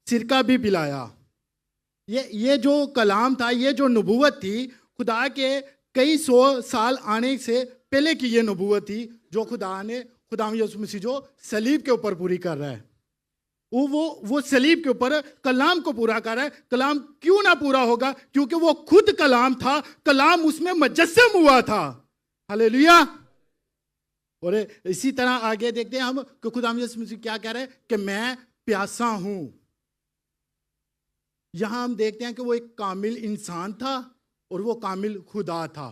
सिरका भी पिलाया। ये जो कलाम था, ये जो नबूवत थी, खुदा के कई 100 साल आने से पहले की ये नबूवत थी जो खुदावंद यीशु मसीह जो सलीब के ऊपर पूरी कर रहा है। वो सलीब के ऊपर कलाम को पूरा कर रहा है। कलाम क्यों ना पूरा होगा? क्योंकि वो खुद कलाम था, कलाम उसमें मुजस्सम हुआ था। हालेलुया। और इसी तरह आगे देखते हैं हम कि खुदावंद यीशु मसीह क्या कह रहे हैं कि मैं प्यासा हूं। यहां हम देखते हैं कि वो एक कामिल इंसान था और वो कामिल खुदा था,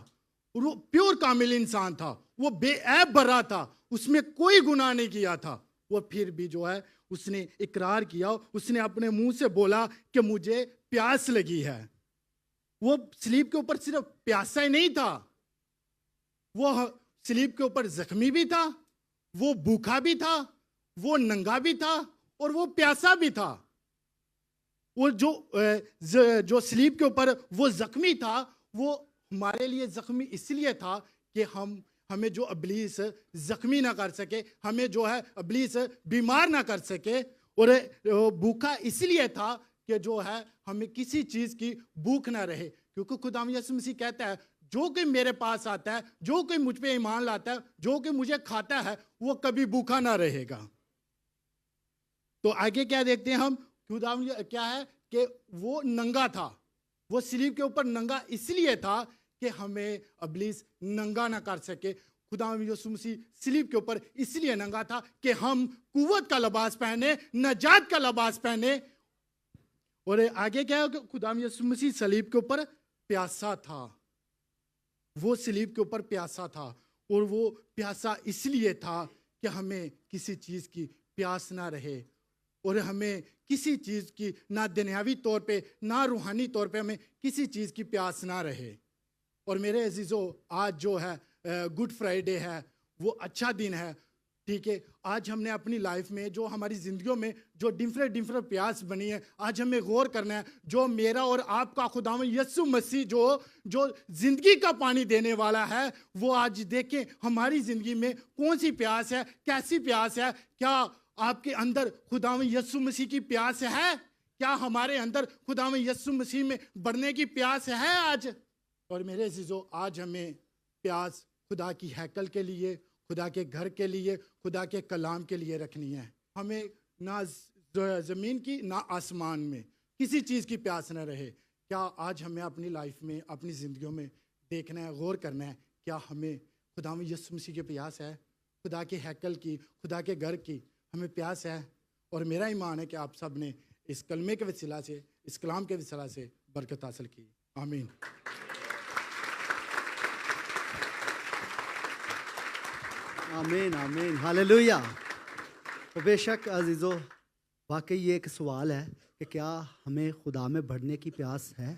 और वो प्योर कामिल इंसान था, वो बेऐब भरा था, उसमें कोई गुनाह नहीं किया था। वो फिर भी जो है उसने इकरार किया, उसने अपने मुंह से बोला कि मुझे प्यास लगी है। वो सलीब के ऊपर सिर्फ प्यासा ही नहीं था, वो सलीब के ऊपर जख्मी भी था, वो भूखा भी था, वो नंगा भी था और वो प्यासा भी था। वो जो सलीब के ऊपर वो जख्मी था, वो हमारे लिए जख्मी इसलिए था कि हमें जो इब्लीस जख्मी ना कर सके, हमें जो है इब्लीस बीमार ना कर सके। और भूखा इसलिए था कि जो है हमें किसी चीज की भूख ना रहे, क्योंकि खुदावंद यीशु मसीह कहता है, जो कोई मेरे पास आता है, जो कोई मुझ पे ईमान लाता है, जो कोई मुझे खाता है, वो कभी भूखा ना रहेगा। तो आगे क्या देखते हैं हम? खुदावंद क्या है कि वो नंगा था, वो सलीब के ऊपर नंगा इसलिए था कि हमें इब्लीस नंगा ना कर सके। खुदावंद यीशु मसीह सलीब के ऊपर इसलिए नंगा था कि हम कुव्वत का लिबास पहने, नजात का लिबास पहने। और आगे क्या है कि खुदावंद यीशु मसीह सलीब के ऊपर प्यासा था, वो सलीब के ऊपर प्यासा था, और वो प्यासा इसलिए था कि हमें किसी चीज की प्यास ना रहे, और हमें किसी चीज की ना दुनियावी तौर पे ना रूहानी तौर पे हमें किसी चीज की प्यास ना रहे। और मेरे अजीजों, आज जो है गुड फ्राइडे है, वो अच्छा दिन है, ठीक है। आज हमने अपनी लाइफ में जो हमारी जिंदगियों में जो डिफरेंट प्यास बनी है, आज हमें गौर करना है। जो मेरा और आपका खुदावंद यीशु मसीह जो जिंदगी का पानी देने वाला है, वो आज देखें हमारी जिंदगी में कौन सी प्यास है, कैसी प्यास है। क्या आपके अंदर खुदावंद यीशु मसीह की प्यास है? क्या हमारे अंदर खुदावंद यीशु मसीह में बढ़ने की प्यास है आज? और मेरे अजीजों, आज हमें प्यास खुदा की हैकल के लिए, खुदा के घर के लिए, खुदा के कलाम के लिए रखनी है। हमें ना ज़मीन की ना आसमान में किसी चीज़ की प्यास न रहे। क्या आज हमें अपनी लाइफ में, अपनी ज़िंदगियों में देखना है, गौर करना है, क्या हमें खुदावंद यीशु मसीह की प्यास है? खुदा के हैकल की, खुदा के घर की हमें प्यास है। और मेरा ईमान है कि आप सब ने इस कलमे के वसीला से, इस कलाम के वसीला से बरकत हासिल की। आमीन। आमीन आमीन हालेलुया। तो बेशक अजीज़ों, वाकई ये एक सवाल है कि क्या हमें खुदा में बढ़ने की प्यास है?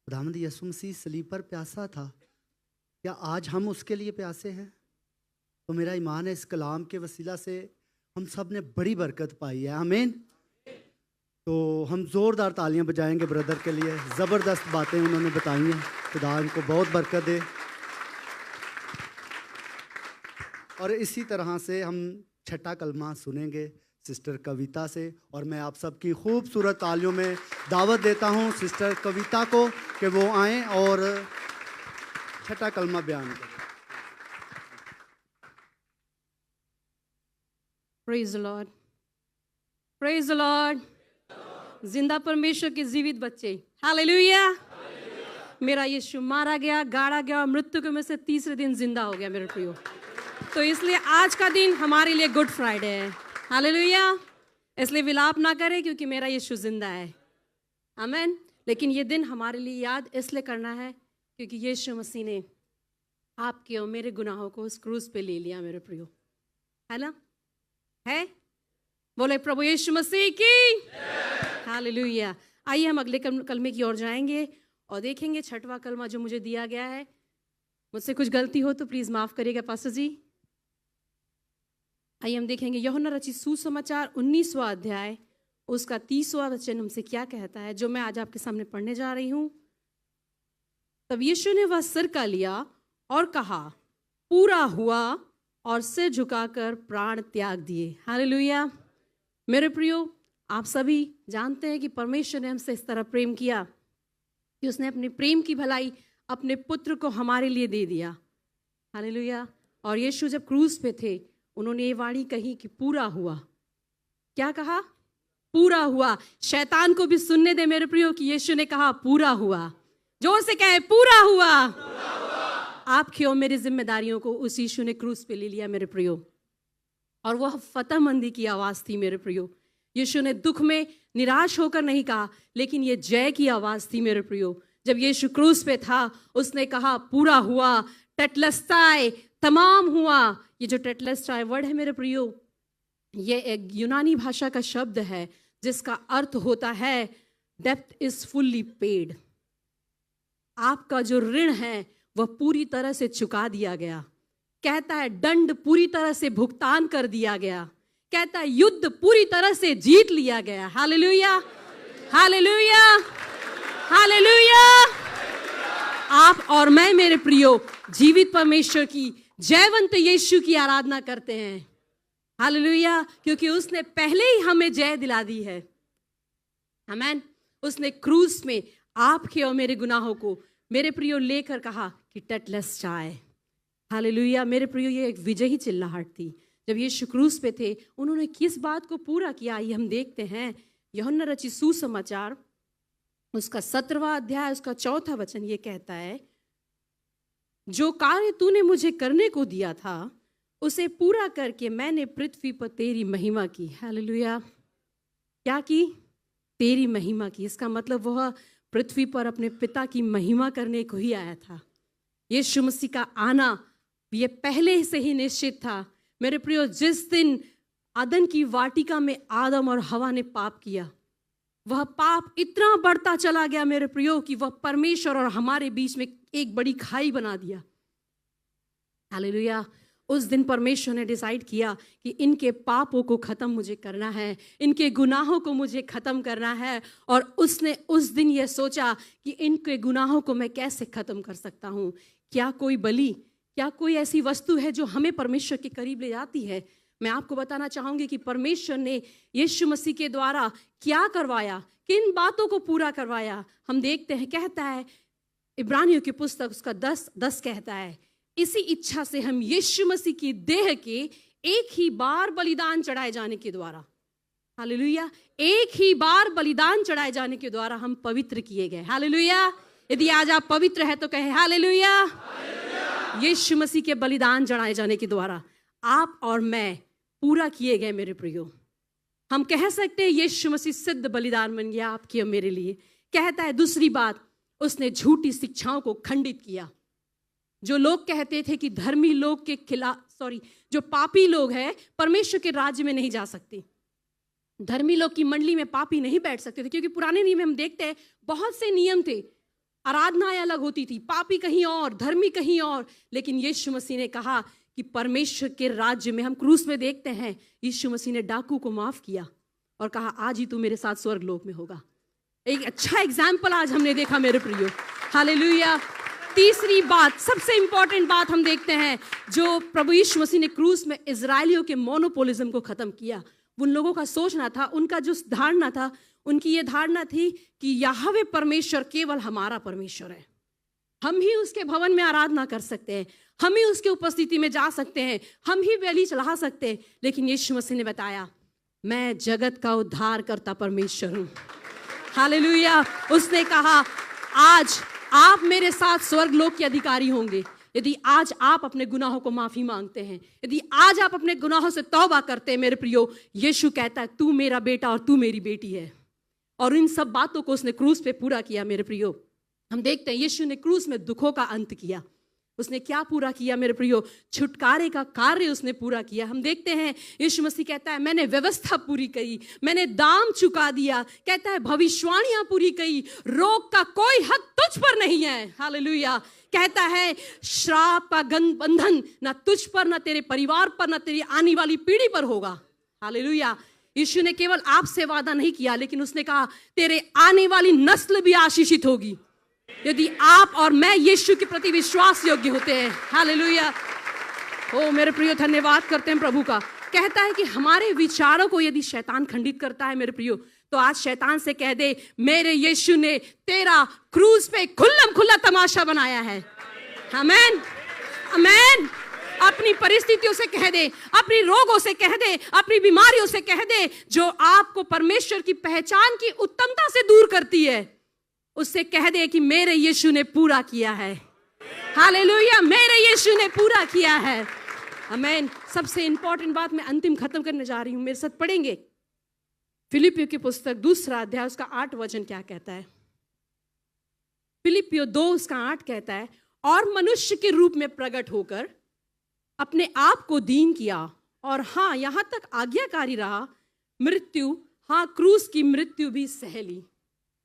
खुदावंद यीशु मसीह सलीब पर प्यासा था, क्या आज हम उसके लिए प्यासे हैं? तो मेरा ईमान है इस कलाम के वसीला से हम सब ने बड़ी बरकत पाई है। आमीन। तो हम ज़ोरदार तालियां बजाएंगे ब्रदर के लिए, ज़बरदस्त बातें उन्होंने बताई हैं। खुदा उनको बहुत बरकत दे। और इसी तरह से हम छठा कलमा सुनेंगे सिस्टर कविता से, और मैं आप सबकी खूबसूरत तालियों में दावत देता हूं सिस्टर कविता को कि वो आएं और छठा कलमा बयान करें। Praise the Lord, praise the Lord. जिंदा परमेश्वर के जीवित बच्चे, हालेलुया। मेरा यीशु मारा गया, गाड़ा गया और मृत्यु में से तीसरे दिन जिंदा हो गया मेरे प्रियो। तो इसलिए आज का दिन हमारे लिए गुड फ्राइडे है, हालेलुया। इसलिए विलाप ना करें क्योंकि मेरा यीशु जिंदा है, आमीन। लेकिन ये दिन हमारे लिए याद इसलिए करना है क्योंकि यीशु मसीह ने आपके और मेरे गुनाहों को उस क्रूज पे ले लिया मेरे प्रियो, है ना? है? बोले प्रभु यीशु मसीह की हालेलुया। आइए हम अगले कलमे की ओर जाएंगे और देखेंगे छठवां कलमा जो मुझे दिया गया है। मुझसे कुछ गलती हो तो प्लीज माफ करिएगा पास्टर जी। आइए हम देखेंगे यूहन्ना रचित सुसमाचार 19वां अध्याय, उसका 30वां वचन हमसे क्या कहता है, जो मैं आज आपके सामने पढ़ने जा रही हूं। तब यीशु ने वह सिर का लिया और कहा, पूरा हुआ, और सिर झुकाकर प्राण त्याग दिए। हालेलुया। मेरे प्रियो, आप सभी जानते हैं कि परमेश्वर ने हमसे इस तरह प्रेम किया कि उसने अपने प्रेम की भलाई अपने पुत्र को हमारे लिए दे दिया। हालेलुया। और यीशु जब क्रूज पे थे, उन्होंने ये वाणी कही कि पूरा हुआ। क्या कहा? पूरा हुआ। शैतान को भी सुनने दे मेरे प्रियो कि यीशु ने कहा पूरा हुआ। जोर से कहे पूरा हुआ। आपकी और मेरी जिम्मेदारियों को उस यीशु ने क्रूज पे ले लिया मेरे प्रियो। और वह फतेहमंदी की आवाज थी मेरे प्रियो। यीशु ने दुख में निराश होकर नहीं कहा, लेकिन ये जय की आवाज थी मेरे प्रियो। जब यीशु क्रूज पे था, उसने कहा पूरा हुआ, टेटलस्टाई, तमाम हुआ। ये जो टेटलस्टाई वर्ड है मेरे प्रियो, ये एक यूनानी भाषा का शब्द है जिसका अर्थ होता है डेब्ट इज फुल्ली पेड। आपका जो ऋण है वह पूरी तरह से चुका दिया गया। कहता है दंड पूरी तरह से भुगतान कर दिया गया। कहता है युद्ध पूरी तरह से जीत लिया गया। Hallelujah, hallelujah, hallelujah. आप और मैं मेरे प्रियो जीवित परमेश्वर की, जयवंत यीशु की आराधना करते हैं। हालेलुया, क्योंकि उसने पहले ही हमें जय दिला दी है। आमीन। उसने क्रूस में आपके और मेरे गुनाहों को मेरे प्रियो लेकर कहा कि टेटलस्टाई। हालेलुया। मेरे प्रियो, ये एक विजयी चिल्लाहट थी। जब यीशु क्रूस पे थे, उन्होंने किस बात को पूरा किया, ये हम देखते हैं। यूहन्ना रचित सुसमाचार उसका 17वां अध्याय, उसका 4था वचन ये कहता है, जो कार्य तूने मुझे करने को दिया था उसे पूरा करके मैंने पृथ्वी पर तेरी महिमा की। हालेलुया। क्या की? तेरी महिमा की। इसका मतलब वह पृथ्वी पर अपने पिता की महिमा करने को ही आया था। यीशु मसीह का आना ये पहले से ही निश्चित था मेरे प्रियो। जिस दिन आदम की वाटिका में आदम और हवा ने पाप किया, वह पाप इतना बढ़ता चला गया मेरे प्रियो कि वह परमेश्वर और हमारे बीच में एक बड़ी खाई बना दिया। हालेलुया। उस दिन परमेश्वर ने डिसाइड किया कि इनके पापों को खत्म मुझे करना है, इनके गुनाहों को मुझे खत्म करना है। और उसने उस दिन यह सोचा कि इनके गुनाहों को मैं कैसे खत्म कर सकता हूँ। क्या कोई बलि, क्या कोई ऐसी वस्तु है जो हमें परमेश्वर के करीब ले जाती है? मैं आपको बताना चाहूंगी कि परमेश्वर ने यीशु मसीह के द्वारा क्या करवाया, किन बातों को पूरा करवाया। हम देखते हैं, कहता है इब्रानियों की पुस्तक उसका 10:10 कहता है, इसी इच्छा से हम यीशु मसीह की देह के एक ही बार बलिदान चढ़ाए जाने के द्वारा, हालेलुया, एक ही बार बलिदान चढ़ाए जाने के द्वारा हम पवित्र किए गए। हालेलुया। यदि आज आप पवित्र है तो कहे हालेलुया। यीशु मसीह के बलिदान चढ़ाए जाने के द्वारा आप और मैं पूरा किए गए मेरे प्रियो। हम कह सकते हैं यीशु मसीह सिद्ध बलिदान बन गया आपके और मेरे लिए। कहता है दूसरी बात, उसने झूठी शिक्षाओं को खंडित किया। जो लोग कहते थे कि धर्मी लोग के खिलाफ जो पापी लोग हैं परमेश्वर के राज्य में नहीं जा सकते। धर्मी लोग की मंडली में पापी नहीं बैठ सकते थे, क्योंकि पुराने नियम में हम देखते हैं बहुत से नियम थे, आराधनाएं अलग होती थी, पापी कहीं और, धर्मी कहीं और। लेकिन यीशु मसीह ने कहा कि परमेश्वर के राज्य में, हम क्रूस में देखते हैं यीशु मसीह ने डाकू को माफ किया और कहा आज ही तू मेरे साथ स्वर्ग लोक में होगा। एक अच्छा एग्जाम्पल आज हमने देखा मेरे प्रियो, हालेलुया। तीसरी बात, सबसे इंपॉर्टेंट बात हम देखते हैं, जो प्रभु यीशु मसीह ने क्रूस में इजरायलियों के मोनोपोलिज्म को खत्म किया। उन लोगों का सोचना था, उनका जो धारणा था, उनकी ये धारणा थी कि यहोवा परमेश्वर केवल हमारा परमेश्वर है, हम ही उसके भवन में आराधना कर सकते हैं, हम ही उसके उपस्थिति में जा सकते हैं, हम ही बलि चढ़ा सकते हैं। लेकिन यीशु मसीह ने बताया मैं जगत का उद्धार करता परमेश्वर हूं, हालेलुया। उसने कहा आज आप मेरे साथ स्वर्ग लोक के अधिकारी होंगे यदि आज आप अपने गुनाहों को माफी मांगते हैं, यदि आज आप अपने गुनाहों से तौबा करते हैं। मेरे प्रियो, यीशु कहता है तू मेरा बेटा और तू मेरी बेटी है, और इन सब बातों को उसने क्रूस पे पूरा किया। मेरे प्रियो, हम देखते हैं यीशु ने क्रूस में दुखों का अंत किया। उसने क्या पूरा किया मेरे प्रियो? छुटकारे का कार्य उसने पूरा किया। हम देखते हैं यीशु मसीह कहता है मैंने व्यवस्था पूरी की, मैंने दाम चुका दिया, कहता है भविष्यवाणियां पूरी की, रोग का कोई हक तुझ पर नहीं है, हालेलुया। कहता है श्राप का बंधन ना तुझ पर, ना तेरे परिवार पर, ना तेरी आने वाली पीढ़ी पर होगा, हालेलुया। यीशु ने केवल आपसे वादा नहीं किया, लेकिन उसने कहा तेरे आने वाली नस्ल भी आशीषित होगी यदि आप और मैं यीशु के प्रति विश्वास योग्य होते हैं, हालेलुया। ओ मेरे प्रियो, धन्यवाद करते हैं प्रभु का। कहता है कि हमारे विचारों को यदि शैतान खंडित करता है मेरे प्रियो, तो आज शैतान से कह दे मेरे यीशु ने तेरा क्रूस पे खुल्लम खुल्ला तमाशा बनाया है, आमीन आमीन। अपनी परिस्थितियों से कह दे, अपनी रोगों से कह दे, अपनी बीमारियों से कह दे, जो आपको परमेश्वर की पहचान की उत्तमता से दूर करती है, उससे कह दे कि मेरे यीशु ने पूरा किया है, हालेलुया, मेरे यीशु ने पूरा किया है, आमीन। सबसे इंपॉर्टेंट बात मैं अंतिम खत्म करने जा रही हूं, मेरे साथ पढ़ेंगे फिलिपियों की पुस्तक 2 अध्याय उसका 8 वचन क्या कहता है। फिलिपियों 2 उसका 8 कहता है और मनुष्य के रूप में प्रकट होकर अपने आप को दीन किया, और हाँ यहां तक आज्ञाकारी रहा, मृत्यु, हाँ क्रूस की मृत्यु भी सह ली,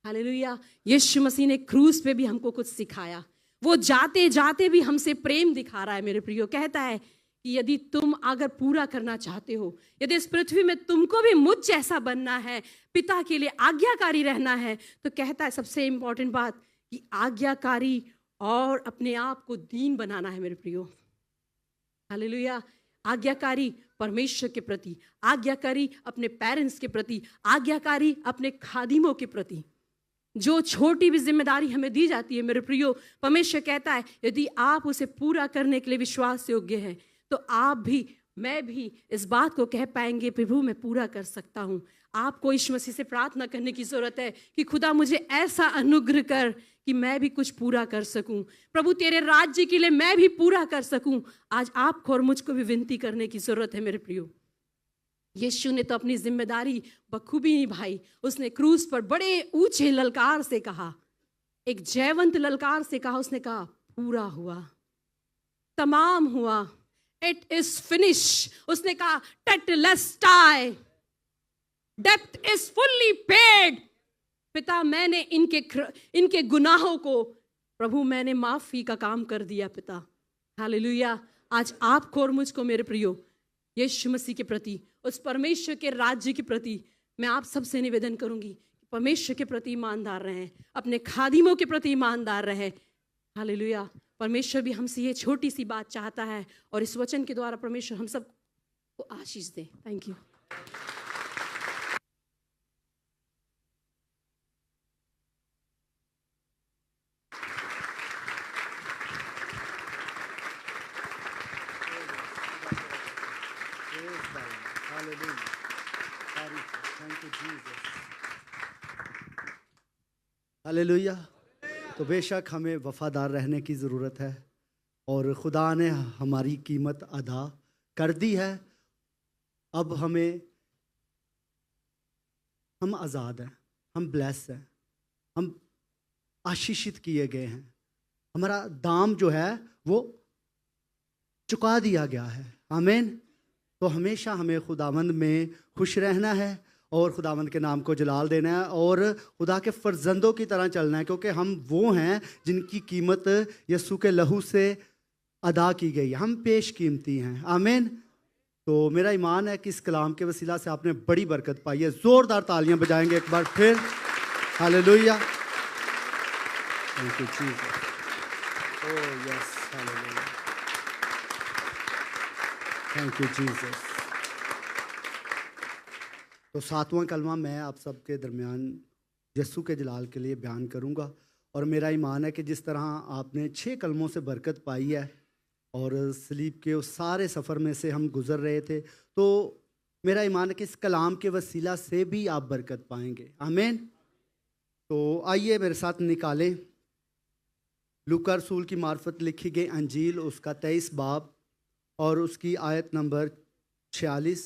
हालेलुया। यीशु मसीह ने क्रूस पे भी हमको कुछ सिखाया, वो जाते जाते भी हमसे प्रेम दिखा रहा है मेरे प्रियो। कहता है कि यदि तुम अगर पूरा करना चाहते हो, यदि इस पृथ्वी में तुमको भी मुझ जैसा बनना है, पिता के लिए आज्ञाकारी रहना है, तो कहता है सबसे इंपॉर्टेंट बात कि आज्ञाकारी और अपने आप को दीन बनाना है मेरे प्रियो, हालेलुया। आज्ञाकारी परमेश्वर के प्रति, आज्ञाकारी अपने पेरेंट्स के प्रति, आज्ञाकारी अपने खादिमों के प्रति। जो छोटी भी जिम्मेदारी हमें दी जाती है मेरे प्रियो, परमेश्वर कहता है यदि आप उसे पूरा करने के लिए विश्वास योग्य है, तो आप भी, मैं भी इस बात को कह पाएंगे प्रभु मैं पूरा कर सकता हूँ। आपको यीशु मसीह से प्रार्थना करने की जरूरत है कि खुदा मुझे ऐसा अनुग्रह कर कि मैं भी कुछ पूरा कर सकूं, प्रभु तेरे राज्य के लिए मैं भी पूरा कर सकूं। आज आपको और मुझको भी विनती करने की जरूरत है मेरे प्रियो। यीशु ने तो अपनी जिम्मेदारी बखूबी निभाई। उसने क्रूस पर बड़े ऊंचे ललकार से कहा, एक जयवंत ललकार से कहा, उसने कहा पूरा हुआ, तमाम हुआ, इट इज फिनिश। उसने कहा टेटेलेस्टाई, डेप्थ इज फुल्ली पेड। पिता मैंने इनके गुनाहों को, प्रभु मैंने माफी का काम कर दिया पिता, हालेलुया। आज आपको और मुझको मेरे प्रियो यीशु मसीह के प्रति, उस परमेश्वर के राज्य के प्रति मैं आप सबसे निवेदन करूंगी, परमेश्वर के प्रति ईमानदार रहें, अपने खादिमों के प्रति ईमानदार रहें, हालेलुया। परमेश्वर भी हमसे ये छोटी सी बात चाहता है, और इस वचन के द्वारा परमेश्वर हम सबको आशीष दे। Thank you. हालेलुया। तो बेशक हमें वफादार रहने की ज़रूरत है, और खुदा ने हमारी कीमत अदा कर दी है। अब हम आज़ाद हैं, हम ब्लेस हैं, हम आशीषित किए गए हैं। हमारा दाम जो है वो चुका दिया गया है। आमीन। तो हमेशा हमें खुदावंद में खुश रहना है और खुदावंद के नाम को जलाल देना है और खुदा के फर्जंदों की तरह चलना है, क्योंकि हम वो हैं जिनकी कीमत यीशु के लहू से अदा की गई है। हम पेश कीमती हैं। आमीन। तो मेरा ईमान है कि इस कलाम के वसीला से आपने बड़ी बरकत पाई है। ज़ोरदार तालियां बजाएंगे एक बार फिर। Hallelujah. Thank you Jesus. Oh yes, hallelujah. Thank you Jesus. तो 7वां कलमा मैं आप सबके दरमियान यीशु के जलाल के लिए बयान करूंगा। और मेरा ईमान है कि जिस तरह आपने 6 कलमों से बरकत पाई है और सलीब के उस सारे सफ़र में से हम गुज़र रहे थे, तो मेरा ईमान है कि इस कलाम के वसीला से भी आप बरकत पाएंगे। आमीन। तो आइए मेरे साथ निकालें लूका रसूल की मार्फत लिखी गई अंजील, उसका 23 बाब और उसकी आयत नंबर 46,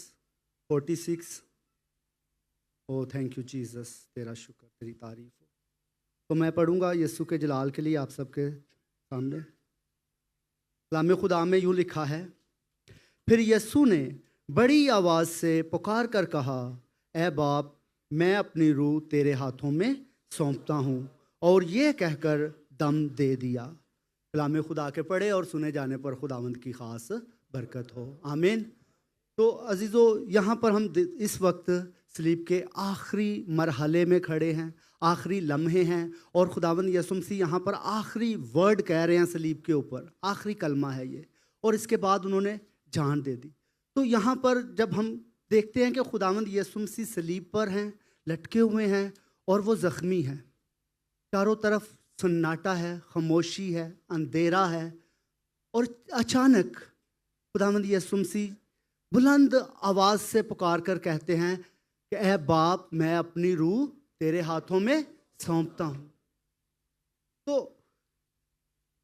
46। ओ थैंक यू जीसस, तेरा शुक्र, तेरी तारीफ हो। तो मैं पढ़ूंगा यीशु के जलाल के लिए आप सबके सामने। कलाम खुदा में यूँ लिखा है, फिर यीशु ने बड़ी आवाज़ से पुकार कर कहा, ए बाप, मैं अपनी रूह तेरे हाथों में सौंपता हूँ। और ये कहकर दम दे दिया। कलाम खुदा के पढ़े और सुने जाने पर खुदावंद की ख़ास बरकत हो। आमीन। तो अजीज़ों, यहाँ पर हम इस वक्त सलीब के आखिरी मरहले में खड़े हैं, आखिरी लम्हे हैं और खुदावंद यीशु मसीह यहाँ पर आखिरी वर्ड कह रहे हैं सलीब के ऊपर। आखिरी कलमा है ये, और इसके बाद उन्होंने जान दे दी। तो यहाँ पर जब हम देखते हैं कि खुदावंद यीशु मसीह सलीब पर हैं, लटके हुए हैं और वो ज़ख्मी हैं, चारों तरफ सन्नाटा है, खामोशी है, अंधेरा है, और अचानक खुदावंद यीशु मसीह बुलंद आवाज़ से पुकार कर कहते हैं कि ए बाप, मैं अपनी रूह तेरे हाथों में सौंपता हूँ। तो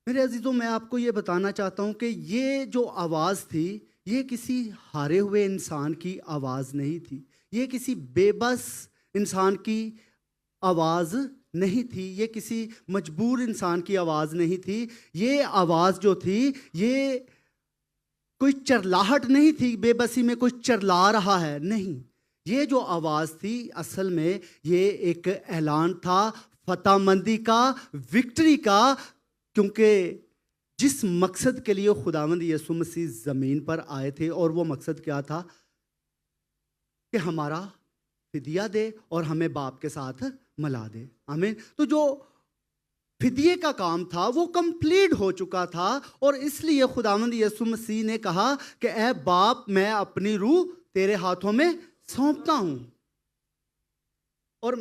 मेरे अजीज़ों, मैं आपको ये बताना चाहता हूँ कि ये जो आवाज़ थी, ये किसी हारे हुए इंसान की आवाज़ नहीं थी, ये किसी बेबस इंसान की आवाज़ नहीं थी, ये किसी मजबूर इंसान की आवाज़ नहीं थी। ये आवाज़ जो थी, ये कोई चरलाहट नहीं थी, बेबसी में कोई चरला रहा है, नहीं। ये जो आवाज़ थी, असल में ये एक ऐलान था फतहमंदी का, विक्ट्री का, क्योंकि जिस मकसद के लिए खुदावंद यीशु मसीह ज़मीन पर आए थे, और वो मकसद क्या था कि हमारा फिदिया दे और हमें बाप के साथ मिला दे। आमीन। तो जो फिदिये का काम था वो कंप्लीट हो चुका था, और इसलिए खुदावंद यीशु मसीह ने कहा कि ए बाप, मैं अपनी रूह तेरे हाथों में सौंपता हूँ। और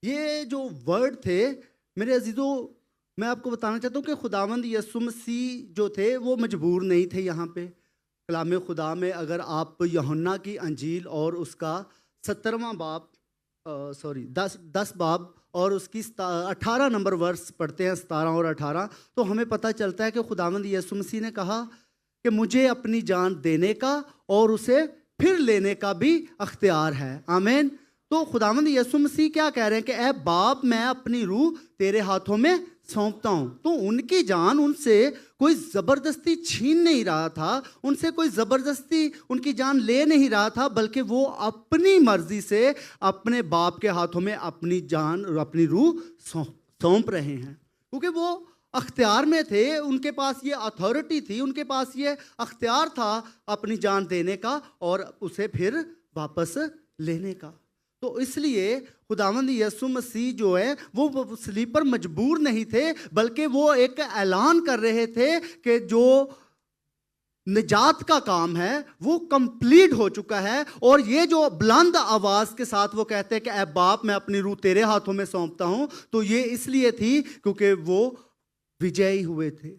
ये जो वर्ड थे मेरे अजीज़ों, मैं आपको बताना चाहता हूँ कि खुदावंद यीशु मसीह जो थे वो मजबूर नहीं थे। यहाँ पे कलाम खुदा में अगर आप यूहन्ना की अंजील और उसका 17वां बाब 10 बाब और उसकी 18 नंबर वर्स पढ़ते हैं, 17 और 18, तो हमें पता चलता है कि खुदावंद यीशु मसीह ने कहा कि मुझे अपनी जान देने का और उसे फिर लेने का भी अख्तियार है। आमीन। तो खुदावंद यीशु मसीह क्या कह रहे हैं कि ए बाप, मैं अपनी रूह तेरे हाथों में सौंपता हूँ। तो उनकी जान उनसे कोई ज़बरदस्ती छीन नहीं रहा था, उनसे कोई ज़बरदस्ती उनकी जान ले नहीं रहा था, बल्कि वो अपनी मर्जी से अपने बाप के हाथों में अपनी जान और अपनी रूह सौंप रहे हैं, क्योंकि वो अख्तियार में थे, उनके पास ये अथॉरिटी थी, उनके पास ये अख्तियार था अपनी जान देने का और उसे फिर वापस लेने का। तो इसलिए खुदावंद यीशु मसीह जो है वो सलीब पर मजबूर नहीं थे, बल्कि वो एक ऐलान कर रहे थे कि जो निजात का काम है वो कंप्लीट हो चुका है। और ये जो बुलंद आवाज़ के साथ वो कहते हैं कि ऐ बाप, मैं अपनी रूह तेरे हाथों में सौंपता हूँ, तो ये इसलिए थी क्योंकि वो विजयी हुए थे,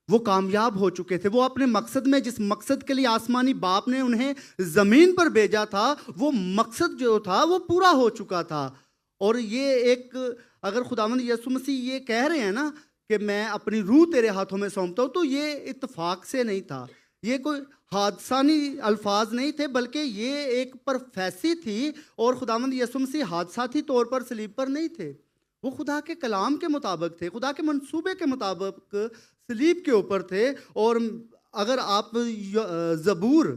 वो कामयाब हो चुके थे, वो अपने मकसद में, जिस मकसद के लिए आसमानी बाप ने उन्हें ज़मीन पर भेजा था, वो मकसद जो था वो पूरा हो चुका था। और ये एक, अगर खुदावंद यीशु मसीह ये कह रहे हैं ना कि मैं अपनी रूह तेरे हाथों में सौंपता हूँ, तो ये इत्तेफाक से नहीं था, ये कोई हादसानी अल्फाज नहीं थे, बल्कि ये एक प्रोफेसी थी। और खुदावंद यीशु मसीह हादसाती तौर पर सलीब पर नहीं थे, वो खुदा के कलाम के मुताबिक थे, खुदा के मंसूबे के मुताबिक सलीब के ऊपर थे। और अगर आप ज़बूर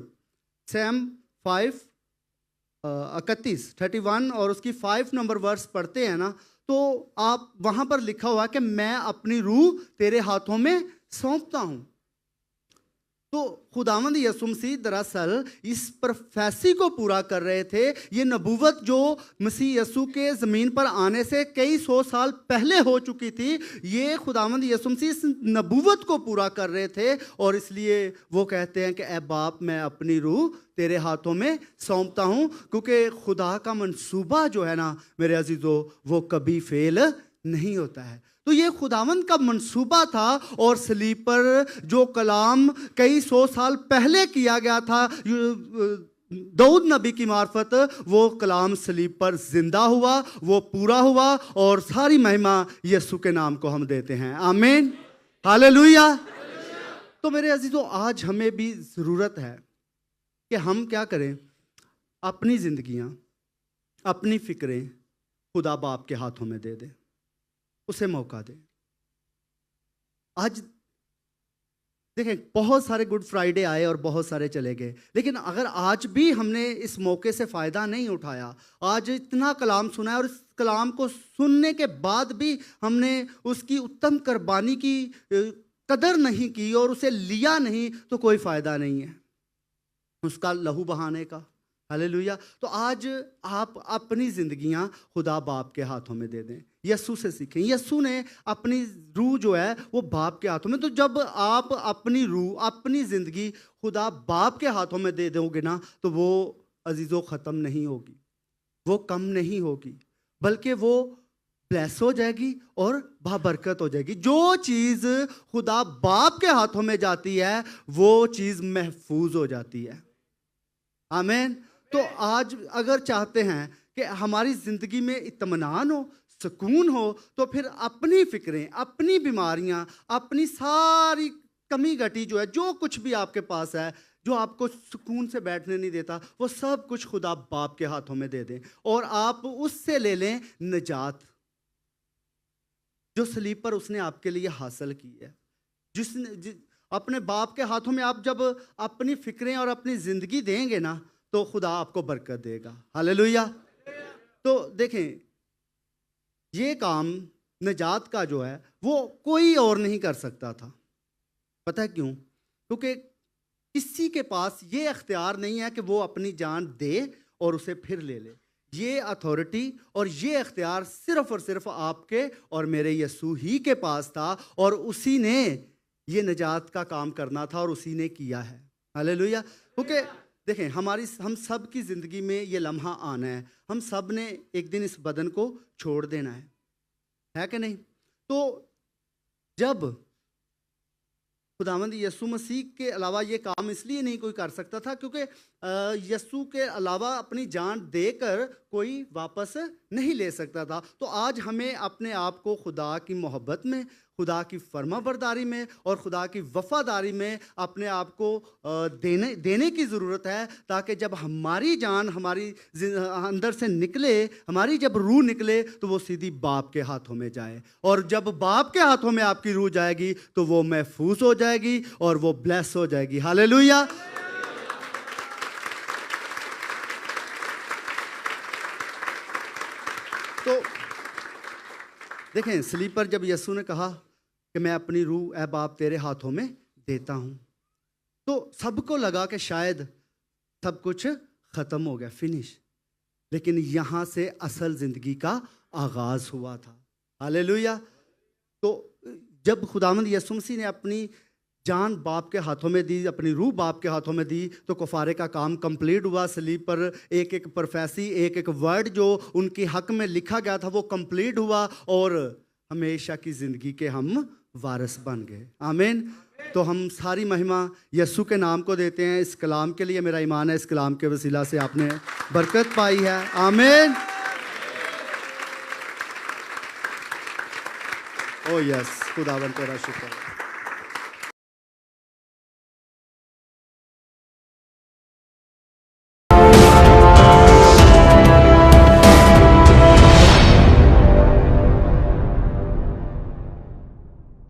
सैम 31 और उसकी 5 नंबर वर्स पढ़ते हैं ना, तो आप वहाँ पर लिखा हुआ है कि मैं अपनी रूह तेरे हाथों में सौंपता हूँ। तो खुदावंद यीशु मसीह दरअसल इस प्रोफेसी को पूरा कर रहे थे। ये नबूवत जो मसीह यीशु के ज़मीन पर आने से कई 100 साल पहले हो चुकी थी, ये खुदावंद यीशु मसीह इस नबूवत को पूरा कर रहे थे। और इसलिए वो कहते हैं कि ऐ बाप, मैं अपनी रूह तेरे हाथों में सौंपता हूँ, क्योंकि खुदा का मंसूबा जो है ना मेरे अजीज़ों, वो कभी फेल नहीं होता है। तो ये खुदावंद का मंसूबा था, और सलीब पर जो कलाम कई 100 साल पहले किया गया था दाऊद नबी की मार्फत, वो कलाम सलीब पर जिंदा हुआ, वो पूरा हुआ, और सारी महिमा यीशु के नाम को हम देते हैं। आमीन, हालेलुया। तो मेरे अजीजों, आज हमें भी ज़रूरत है कि हम क्या करें, अपनी ज़िंदगियाँ, अपनी फ़िक्रें खुदा बाप के हाथों में दे दें, उसे मौका दें। आज देखें, बहुत सारे गुड फ्राइडे आए और बहुत सारे चले गए, लेकिन अगर आज भी हमने इस मौके से फ़ायदा नहीं उठाया, आज इतना कलाम सुना है और इस कलाम को सुनने के बाद भी हमने उसकी उत्तम कुर्बानी की कदर नहीं की और उसे लिया नहीं, तो कोई फ़ायदा नहीं है उसका लहू बहाने का। हालेलुया। तो आज आप अपनी ज़िंदगियां खुदा बाप के हाथों में दे दें, यीशु से सीखें। यीशु ने अपनी रूह जो है वो बाप के हाथों में, तो जब आप अपनी रूह, अपनी ज़िंदगी खुदा बाप के हाथों में दे दोगे ना, तो वो अजीज़ों ख़त्म नहीं होगी, वो कम नहीं होगी, बल्कि वो ब्लेस हो जाएगी और बाबरकत हो जाएगी। जो चीज़ खुदा बाप के हाथों में जाती है वो चीज़ महफूज हो जाती है। आमीन। तो आज अगर चाहते हैं कि हमारी ज़िंदगी में इत्मीनान हो, सुकून हो, तो फिर अपनी फ़िक्रें, अपनी बीमारियां, अपनी सारी कमी घटी जो है, जो कुछ भी आपके पास है जो आपको सुकून से बैठने नहीं देता, वो सब कुछ खुदा बाप के हाथों में दे दें और आप उससे ले लें निजात, जो सलीब पर उसने आपके लिए हासिल की है। अपने बाप के हाथों में आप जब अपनी फ़िक्रें और अपनी ज़िंदगी देंगे ना, तो खुदा आपको बरकत देगा। हालेलुया। तो देखें, ये काम निजात का जो है वो कोई और नहीं कर सकता था। पता है क्यों? क्योंकि किसी के पास ये अख्तियार नहीं है कि वो अपनी जान दे और उसे फिर ले ले। ये अथॉरिटी और ये अख्तियार सिर्फ और सिर्फ आपके और मेरे यीशु ही के पास था, और उसी ने ये निजात का काम करना था और उसी ने किया है। हालेलुया। क्योंकि देखें, हम सब की ज़िंदगी में ये लम्हा आना है, हम सब ने एक दिन इस बदन को छोड़ देना है कि नहीं? तो जब खुदावंद यीशु मसीह के अलावा ये काम इसलिए नहीं कोई कर सकता था क्योंकि यीशु के अलावा अपनी जान देकर कोई वापस नहीं ले सकता था। तो आज हमें अपने आप को खुदा की मोहब्बत में, खुदा की फर्माबरदारी में और खुदा की वफ़ादारी में अपने आप को देने की ज़रूरत है, ताकि जब हमारी जान हमारी अंदर से निकले, हमारी जब रूह निकले, तो वो सीधी बाप के हाथों में जाए, और जब बाप के हाथों में आपकी रूह जाएगी तो वो महफूज हो जाएगी और वो ब्लेस हो जाएगी। हालेलुया। तो देखें, सलीब पर जब यीशु ने कहा कि मैं अपनी रूह ऐ बाप तेरे हाथों में देता हूँ, तो सबको लगा कि शायद सब कुछ ख़त्म हो गया, फिनिश। लेकिन यहाँ से असल ज़िंदगी का आगाज़ हुआ था। हालेलुया। तो जब खुदावंद यीशु मसीह ने अपनी जान बाप के हाथों में दी, अपनी रूह बाप के हाथों में दी, तो कफ़ारे का काम कंप्लीट हुआ। सलीब पर एक एक प्रोफेसी, एक एक वर्ड जो उनके हक में लिखा गया था वो कंप्लीट हुआ, और हमेशा की ज़िंदगी के हम वारिस बन गए। आमीन। तो हम सारी महिमा यीशु के नाम को देते हैं। इस कलाम के लिए मेरा ईमान है, इस कलाम के वसीला से आपने बरकत पाई है। आमीन। ओ यस, खुदावंद तेरा शुक्र।